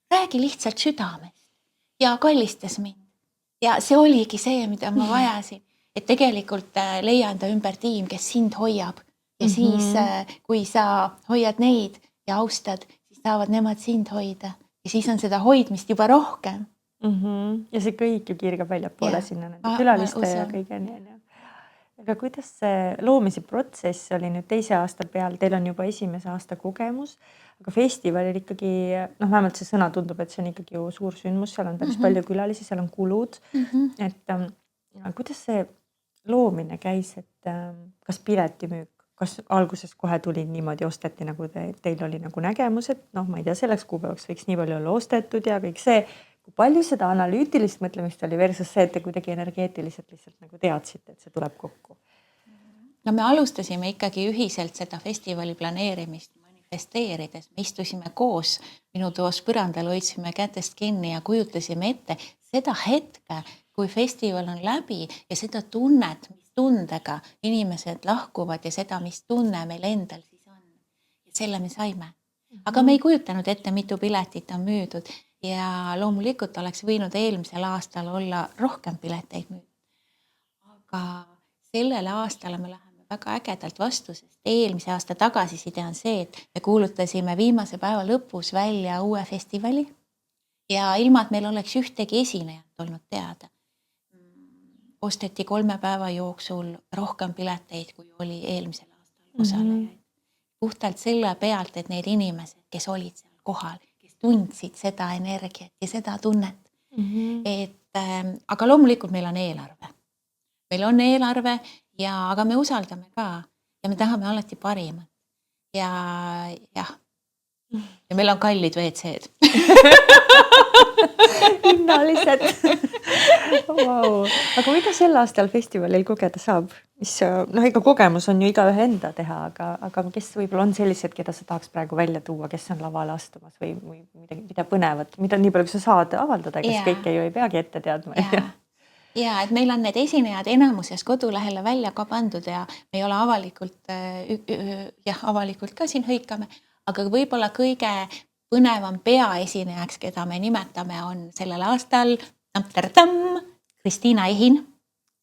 räägi lihtsalt südamest ja kallistas mind. Ja see oligi see, mida ma vajasin, et tegelikult leia enda ümber tiim, kes sind hoiab ja siis, kui sa hoiad neid ja austad, siis saavad nemad sind hoida ja siis on seda hoidmist juba rohkem. Ja see kõik ju kirgab väljapoole sinna nende külaliste ja kõigeni. Aga kuidas see loomise protsess oli nüüd teise aasta peal, teil on juba esimese aasta kogemus, aga festivalil ikkagi, vähemalt see sõna tundub, et see on ikkagi ju suur sündmus, seal on päris palju külalisi, seal on kulud, et kuidas see loomine käis, et kas piletimüük, kas alguses kohe tuli niimoodi osteti, nagu teil oli nagu nägemus, et ma ei tea, selleks kuupäevaks võiks nii palju olla ostetud ja kõik see, kui palju seda analüütilist mõtlemist oli versus see, et te kuidagi energeetiliselt lihtsalt nagu teadsite, et see tuleb kokku? No me alustasime ikkagi ühiselt seda festivali planeerimist manifesteerides. Me istusime koos minu toos põrandal, hoidsime kätest kinni ja kujutasime ette seda hetke, kui festival on läbi ja seda tunnet, mis tundega inimesed lahkuvad ja seda, mis tunne meil endal siis on. Ja selle me saime. Aga me ei kujutanud ette, mitu piletit on müüdud. Ja loomulikult oleks võinud eelmisel aastal olla rohkem pileteid müüdud. Aga sellele aastale me läheme väga ägedalt vastu, sest eelmise aasta tagasiside on see, et me kuulutasime viimase päeva lõpus välja uue festivali ja ilma, et meil oleks ühtegi esinejat olnud teada. Osteti 3 päeva jooksul rohkem pileteid, kui oli eelmisel aastal osalejaid. Puhtalt selle pealt, et need inimesed, kes olid seal kohal, kes tundsid seda energiat ja seda tunnet. Aga loomulikult meil on eelarve. Meil on eelarve aga me usaldame ka ja me tahame alati parimat. Ja meil on kallid WC-d. Hinnalised. Wow. Aga mida sel aastal festivalil kogeda saab? Ega kogemus on ju igaühe enda teha, aga kes võib-olla on sellised, keda sa tahaks praegu välja tuua, kes on lavale astumas või mida põnevat, mida nii palju, kui sa saad avaldada, kes kõike ju ei peagi ette teadma. Ja, et meil on need esinejad enamuses kodulehele välja ka pandud ja me ei ole avalikult ka siin hõikame, aga võib-olla kõige põnevam peaesinejaks, keda me nimetame, on sellel aastal Kristiina Ehin,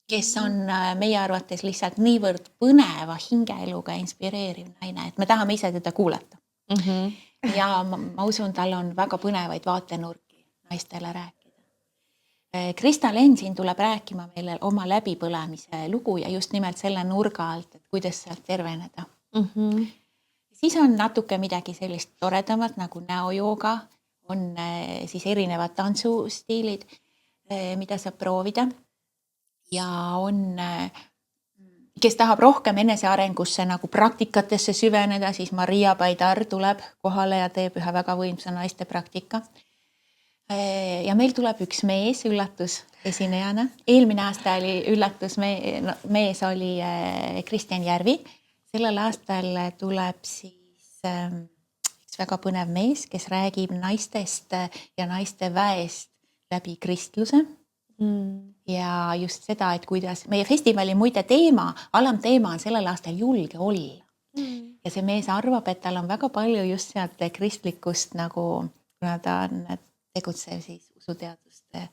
kes on meie arvates lihtsalt niivõrd põneva hingeeluga inspireeriv naine, et me tahame ise teda kuulata. Ja ma usun, tal on väga põnevaid vaatenurki naistele rääkida. Krista Lensin tuleb rääkima meile oma läbipõlemise lugu ja just nimelt selle nurga alt, et kuidas sealt terveneda. Siis on natuke midagi sellist toredamat nagu näojooga, on siis erinevad tantsustiilid, mida saab proovida. Ja on, kes tahab rohkem enesearengusse nagu praktikatesse süveneda, siis Maria Baidar tuleb kohale ja teeb ühe väga võimsa naiste praktika. Ja meil tuleb üks mees üllatus esinejana. Eelmine aasta oli üllatus mees oli Kristjan Järvi. Sellel aastal tuleb siis üks väga põnev mees, kes räägib naistest ja naiste väest läbi kristluse. Ja just seda, et kuidas meie festivali muide alamteema on sellel aastal julge olla. Ja see mees arvab, et tal on väga palju just sealt kristlikust, nagu kuna ta on tegutsev siis usuteaduste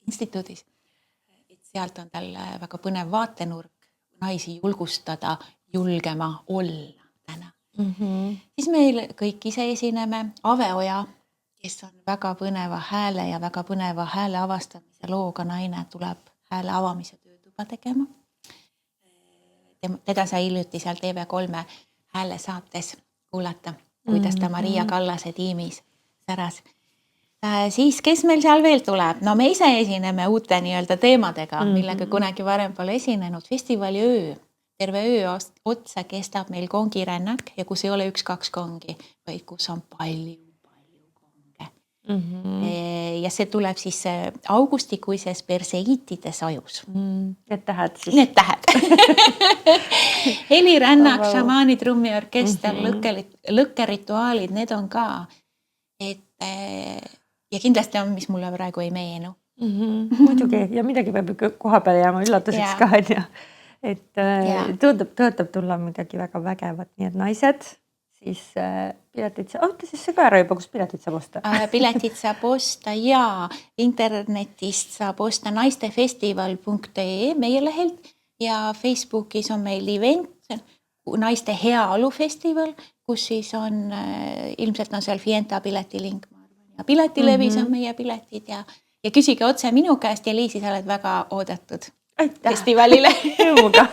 instituudis. Et sealt on tal väga põnev vaatenurk naisi julgustada, julgema olla täna. Siis meil kõik ise esineme. Ave Oja, kes on väga põneva hääle ja väga põneva hääle avastamise looga naine, tuleb hääle avamise töötuba tegema. Teda sai hiljuti seal TV3 hääle saates kuulata, kuidas ta Maria Kallase tiimis säras. Siis, kes meil seal veel tuleb? No me ise esineme uute nii-öelda teemadega, millega kunagi varem pole esinenud. Festivali öö, terve öö otsa kestab meil kongirännak ja kus ei ole 1-2 kongi, vaid kus on palju konge. Ja see tuleb siis augustikuises Perseiitides ajus. Need tähed siis. Need tähed. Helirännak, šamaani, trummiorkester, lõkkerituaalid, need on ka. Ja kindlasti on, mis mulle praegu ei meenu. Muidugi, ja midagi peab koha peale jääma üllatuseks ka. Et tõotab tulla midagi väga vägevat, nii et naised, siis piletid ütle siis see ka ära juba, kus piletid saab osta? Piletid saab osta ja internetist saab osta naistefestival.ee meie lehelt ja Facebookis on meil event, naiste heaolufestival, kus siis on, ilmselt on seal Fienta piletilink, ma arvan, ja piletilevis on meie piletid ja küsige otse minu käest ja Liisi, sa oled väga oodatud festivalile. Jõuga.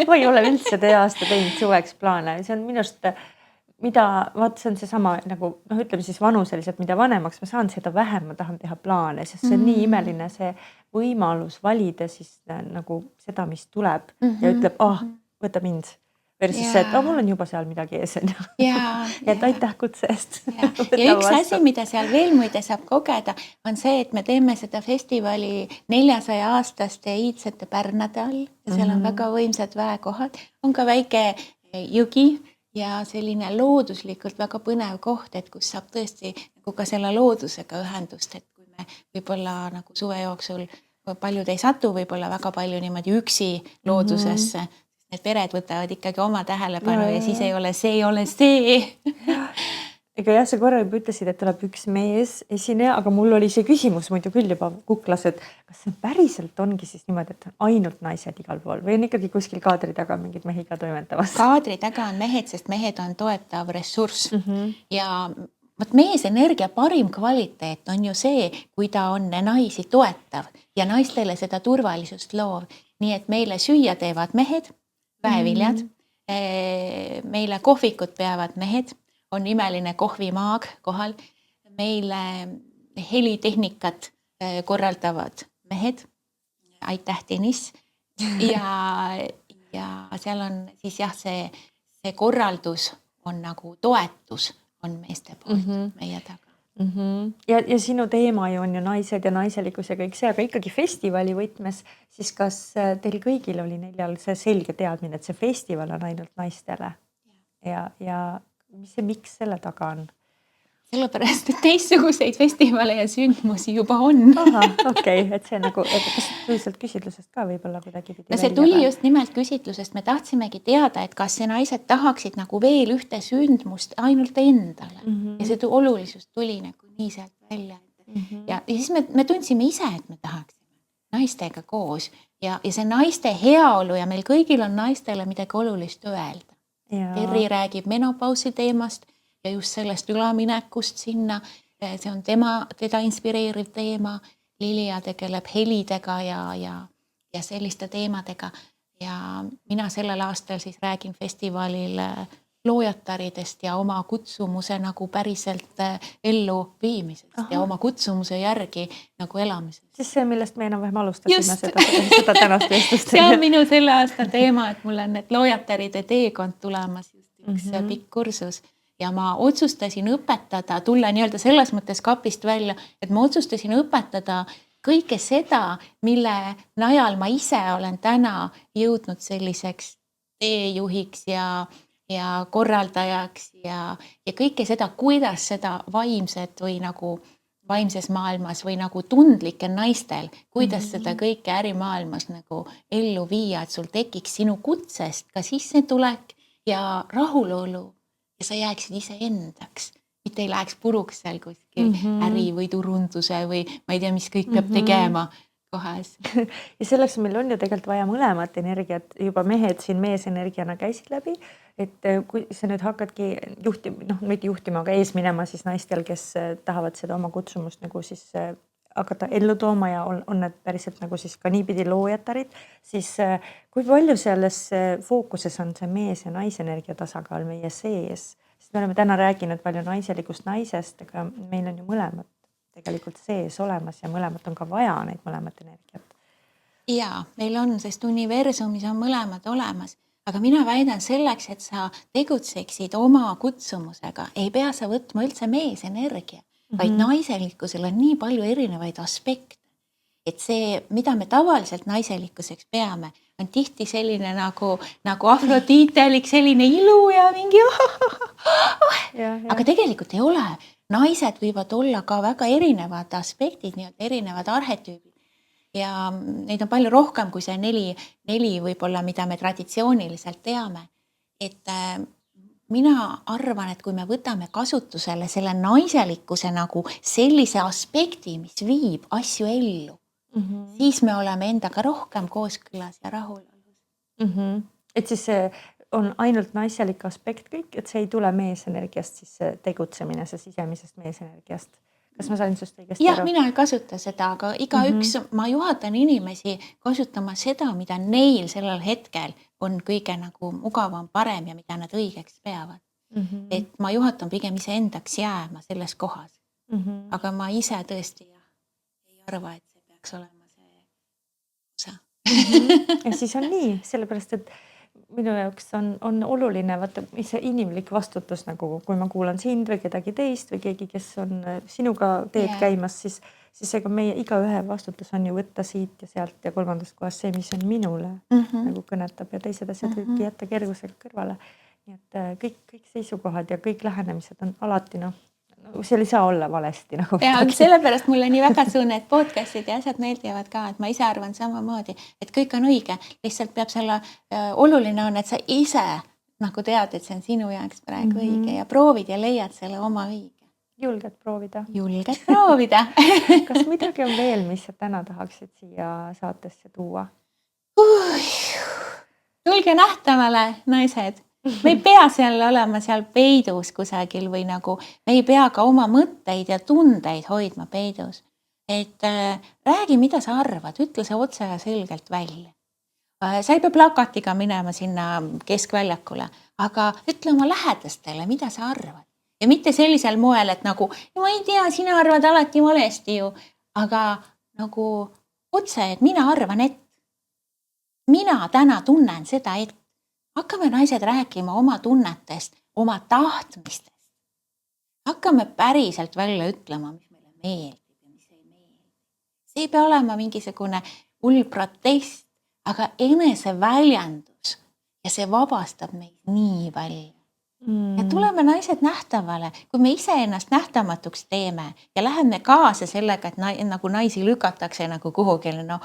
Ma ei ole üldse tee aasta teinud suveks plaane. See on minust, see on see sama, nagu, ütleme siis vanuseliselt, mida vanemaks ma saan, seda vähem ma tahan teha plaane, sest see on nii imeline see võimalus valida siis nagu seda, mis tuleb ja ütleb, võta mind. Versus see, et mul on juba seal midagi ees. Et aitäh kutse eest. Ja üks asi, mida seal veel muide saab kogeda, on see, et me teeme seda festivali 400 aastaste iidsete pärnade all. Ja seal on väga võimsad väekohad. On ka väike jõgi ja selline looduslikult väga põnev koht, et kus saab tõesti nagu ka selle loodusega ühendust, et kui me võib-olla nagu suve jooksul paljud ei satu, võib-olla väga palju niimoodi üksi loodusesse, need pered võtavad ikkagi oma tähelepanu ja siis ei ole see. Ega jah, sa korra juba ütlesid, et tuleb üks mees esineja, aga mul oli see küsimus muidu küll juba kuklas, et kas see päriselt ongi siis niimoodi, et on ainult naised igal pool või on ikkagi kuskil kaadri taga mingid mehi ka toimetamas? Kaadri taga on mehed, sest mehed on toetav ressurss ja mees energia parim kvaliteet on ju see, kui ta on naisi toetav ja naistele seda turvalisust loov. Nii et meile süüa teevad mehed, väeviljad, meile kohvikud peavad mehed, on imeline kohvimaag kohal. Meil helitehnikat korraldavad mehed. Aitäh, Tõnis. Ja seal on siis jah, see korraldus on nagu toetus on meeste poolt meie taga. Ja sinu teema ju on ju naised ja naiselikkus ja kõik see, aga ikkagi festivali võtmes, siis kas teil kõigil oli 4 see selge teadmine, et see festival on ainult naistele? Ja miks selle taga on? Sellepärast, et teistsuguseid festivale ja sündmusi juba on. Aha, okei, et see nagu, kas tuli sealt küsitlusest ka võib-olla kuidagi pidi? No see tuli just nimelt küsitlusest. Me tahtsimegi teada, et kas see naised tahaksid nagu veel ühte sündmust ainult endale. Ja see olulisus tuli nagu nii sealt välja. Ja siis me tundsime ise, et me tahaksime naistega koos. Ja see naiste heaolu ja meil kõigil on naistele midagi olulist öelda. Terri räägib menopausi teemast. Ja just sellest üleminekust sinna, see on teda inspireeriv teema. Lilia tegeleb helidega ja selliste teemadega. Ja mina sellel aastal siis räägin festivalil loojataridest ja oma kutsumuse nagu päriselt ellu viimisest ja oma kutsumuse järgi nagu elamisest. Siis see, millest me enam-vähem alustasime seda tänast vestlust. See on minu selle aasta teema, et mul on need loojataride teekond tulemas just üks pikk kursus. Ja ma otsustasin õpetada, tulla nii-öelda selles mõttes kapist välja, et ma otsustasin õpetada kõike seda, mille najal ma ise olen täna jõudnud selliseks teejuhiks ja korraldajaks ja kõike seda, kuidas seda vaimset või nagu vaimses maailmas või nagu tundlikel naistel, kuidas seda kõike ärimaailmas nagu ellu viia, et sul tekiks sinu kutsest ka sissetulek ja rahulolu. Ja sa jääksid ise endaks, mitte ei läheks puruks seal kuskil äri või turunduse või ma ei tea, mis kõik peab tegema kohas. Ja selleks meil on ju tegelikult vaja mõlemat energiat, juba mehed siin meesenergiana käisid läbi, et kui sa nüüd hakkadki juhtima, aga ees minema siis naistel, kes tahavad seda oma kutsumust nagu siis hakata ellu tooma ja on need päriselt nagu siis ka niipidi loojatarid, siis kui palju selles fookuses on see mees- ja naisenergia tasakaal meie sees? Sest me oleme täna rääkinud palju naiselikust naisest, aga meil on ju mõlemad tegelikult sees olemas ja mõlemat on ka vaja neid mõlemat energiat. Jaa, meil on, sest universumis on mõlemad olemas, aga mina väidan selleks, et sa tegutseksid oma kutsumusega, ei pea sa võtma üldse meesenergia. Vaid naiselikkusel on nii palju erinevaid aspekte, et see, mida me tavaliselt naiselikkuseks peame, on tihti selline nagu afroditelik, selline ilu ja mingi aga tegelikult ei ole. Naised võivad olla ka väga erinevad aspektid, erinevad arhetüübid ja neid on palju rohkem kui see 4 võib-olla, mida me traditsiooniliselt teame, et mina arvan, et kui me võtame kasutusele selle naiselikkuse nagu sellise aspekti, mis viib asju ellu, siis me oleme endaga rohkem kooskõlas ja rahulolus. Et siis see on ainult naiselik aspekt kõik, et see ei tule meesenergiast, siis see tegutsemine, see sisemisest meesenergiast. Kas ma sain sust õigesti aru? Jah, mina ei kasuta seda, aga igaüks, ma juhatan inimesi kasutama seda, mida neil sellel hetkel on kõige nagu mugavam, parem ja mida nad õigeks peavad. Et ma juhatan pigem ise endaks jääma selles kohas. Aga ma ise tõesti ei arva, et see peaks olema see osa. Ja siis on nii, sellepärast, et minu jaoks on oluline vaata see inimlik vastutus, nagu kui ma kuulan sind või kedagi teist või keegi, kes on sinuga teed käimas, siis ega meie igaühe vastutus on ju võtta siit ja sealt ja kolmandast kohast see, mis on minule nagu kõnetab ja teised asjad võibki jätta kergusega kõrvale. Nii et kõik seisukohad ja kõik lähenemised on alati seal ei saa olla valesti nagu. Ja sellepärast mulle nii väga need podcastid ja asjad meeldivad ka, et ma ise arvan samamoodi, et kõik on õige. Lihtsalt peab selle oluline on, et sa ise nagu tead, et see on sinu jaoks praegu õige ja proovid ja leiad selle oma õige. Julged proovida. Julged proovida. Kas midagi on veel, mis sa täna tahaksid siia saatesse tuua? Tulge nähtavale, naised. Me ei pea seal olema seal peidus kusagil või nagu me ei pea ka oma mõtteid ja tundeid hoidma peidus. Et räägi, mida sa arvad, ütle see otse ja selgelt välja. Sa ei pea plakatiga minema sinna keskväljakule, aga ütle oma lähedastele, mida sa arvad. ja mitte sellisel moel, et nagu ma ei tea, sina arvad alati valesti ju, aga nagu otse, et mina arvan, et mina täna tunnen seda, et hakkame naised rääkima oma tunnetest, oma tahtmistest. Hakkame päriselt välja ütlema, mis meile meeldib ja mis ei meeldi. See ei pea olema mingisugune hull protest, aga eneseväljendus ja see vabastab meid nii palju. Ja tuleme naised nähtavale, kui me ise ennast nähtamatuks teeme ja läheme kaasa sellega, et nagu naisi lükatakse nagu kuhugile, no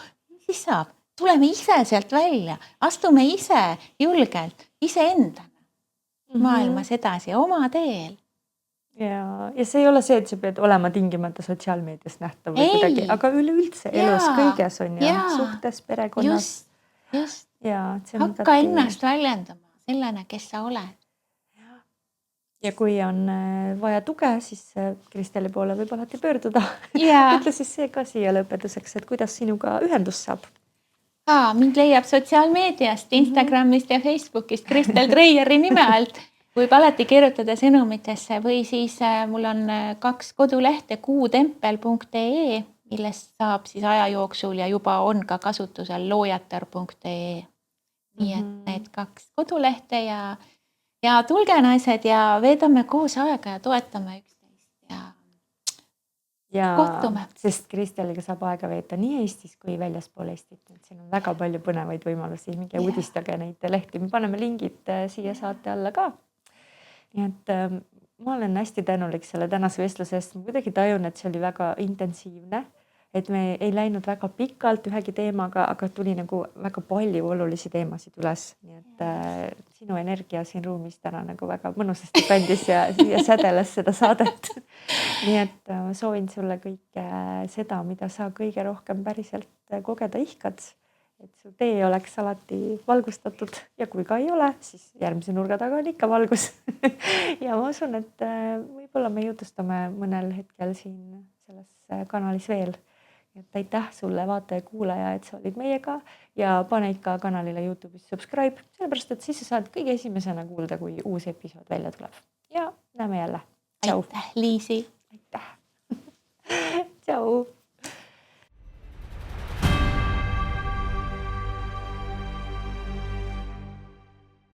siis saab. Tuleme ise sealt välja, astume ise julgelt, iseendana maailmas edasi, oma teel. Ja see ei ole see, et sa pead olema tingimata sotsiaalmeedias nähtav või kuidagi, aga üleüldse elus kõiges on ja suhtes, perekonnas. Just. Ja, hakka ennast väljendama sellena, kes sa oled. Ja kui on vaja tuge, siis Kristeli poole võib alati pöörduda. Ütle siis see ka siia lõpetuseks, et kuidas sinuga ühendus saab. Mind leiab sotsiaalmeediast, Instagramist ja Facebookist Kristel Treieri nime alt. Võib alati kirjutada sõnumitesse või siis mul on 2 kodulehte kuutempel.ee, millest saab siis aja jooksul ja juba on ka kasutusel loojatar.ee. Nii et need 2 kodulehte ja tulge naised ja veedame koos aega ja toetame üksteist ja kohtume. Sest Kristeliga saab aega veeta nii Eestis kui väljaspool Eestit. Siin on väga palju põnevaid võimalusi, minge uudistage neid lehti. Me paneme lingid siia saate alla ka. Nii et ma olen hästi tänulik selle tänase vestluse eest. Ma kuidagi tajun, et see oli väga intensiivne, et me ei läinud väga pikalt ühegi teemaga, aga tuli nagu väga palju olulisi teemasid üles. Nii et sinu energia siin ruumis täna nagu väga mõnusasti kandis ja sädeles seda saadet. Nii et ma soovin sulle kõike seda, mida sa kõige rohkem päriselt kogeda ihkad. Et su tee oleks alati valgustatud ja kui ka ei ole, siis järgmise nurga taga on ikka valgus. Ja ma usun, et võib-olla me jutustame mõnel hetkel siin selles kanalis veel. Et aitäh sulle vaataja ja kuulaja, et sa olid meiega ja pane ikka kanalile YouTube'is subscribe, sellepärast et siis sa saad kõige esimesena kuulda, kui uus episood välja tuleb. Ja näeme jälle. Aitäh, Liisi! Aitäh!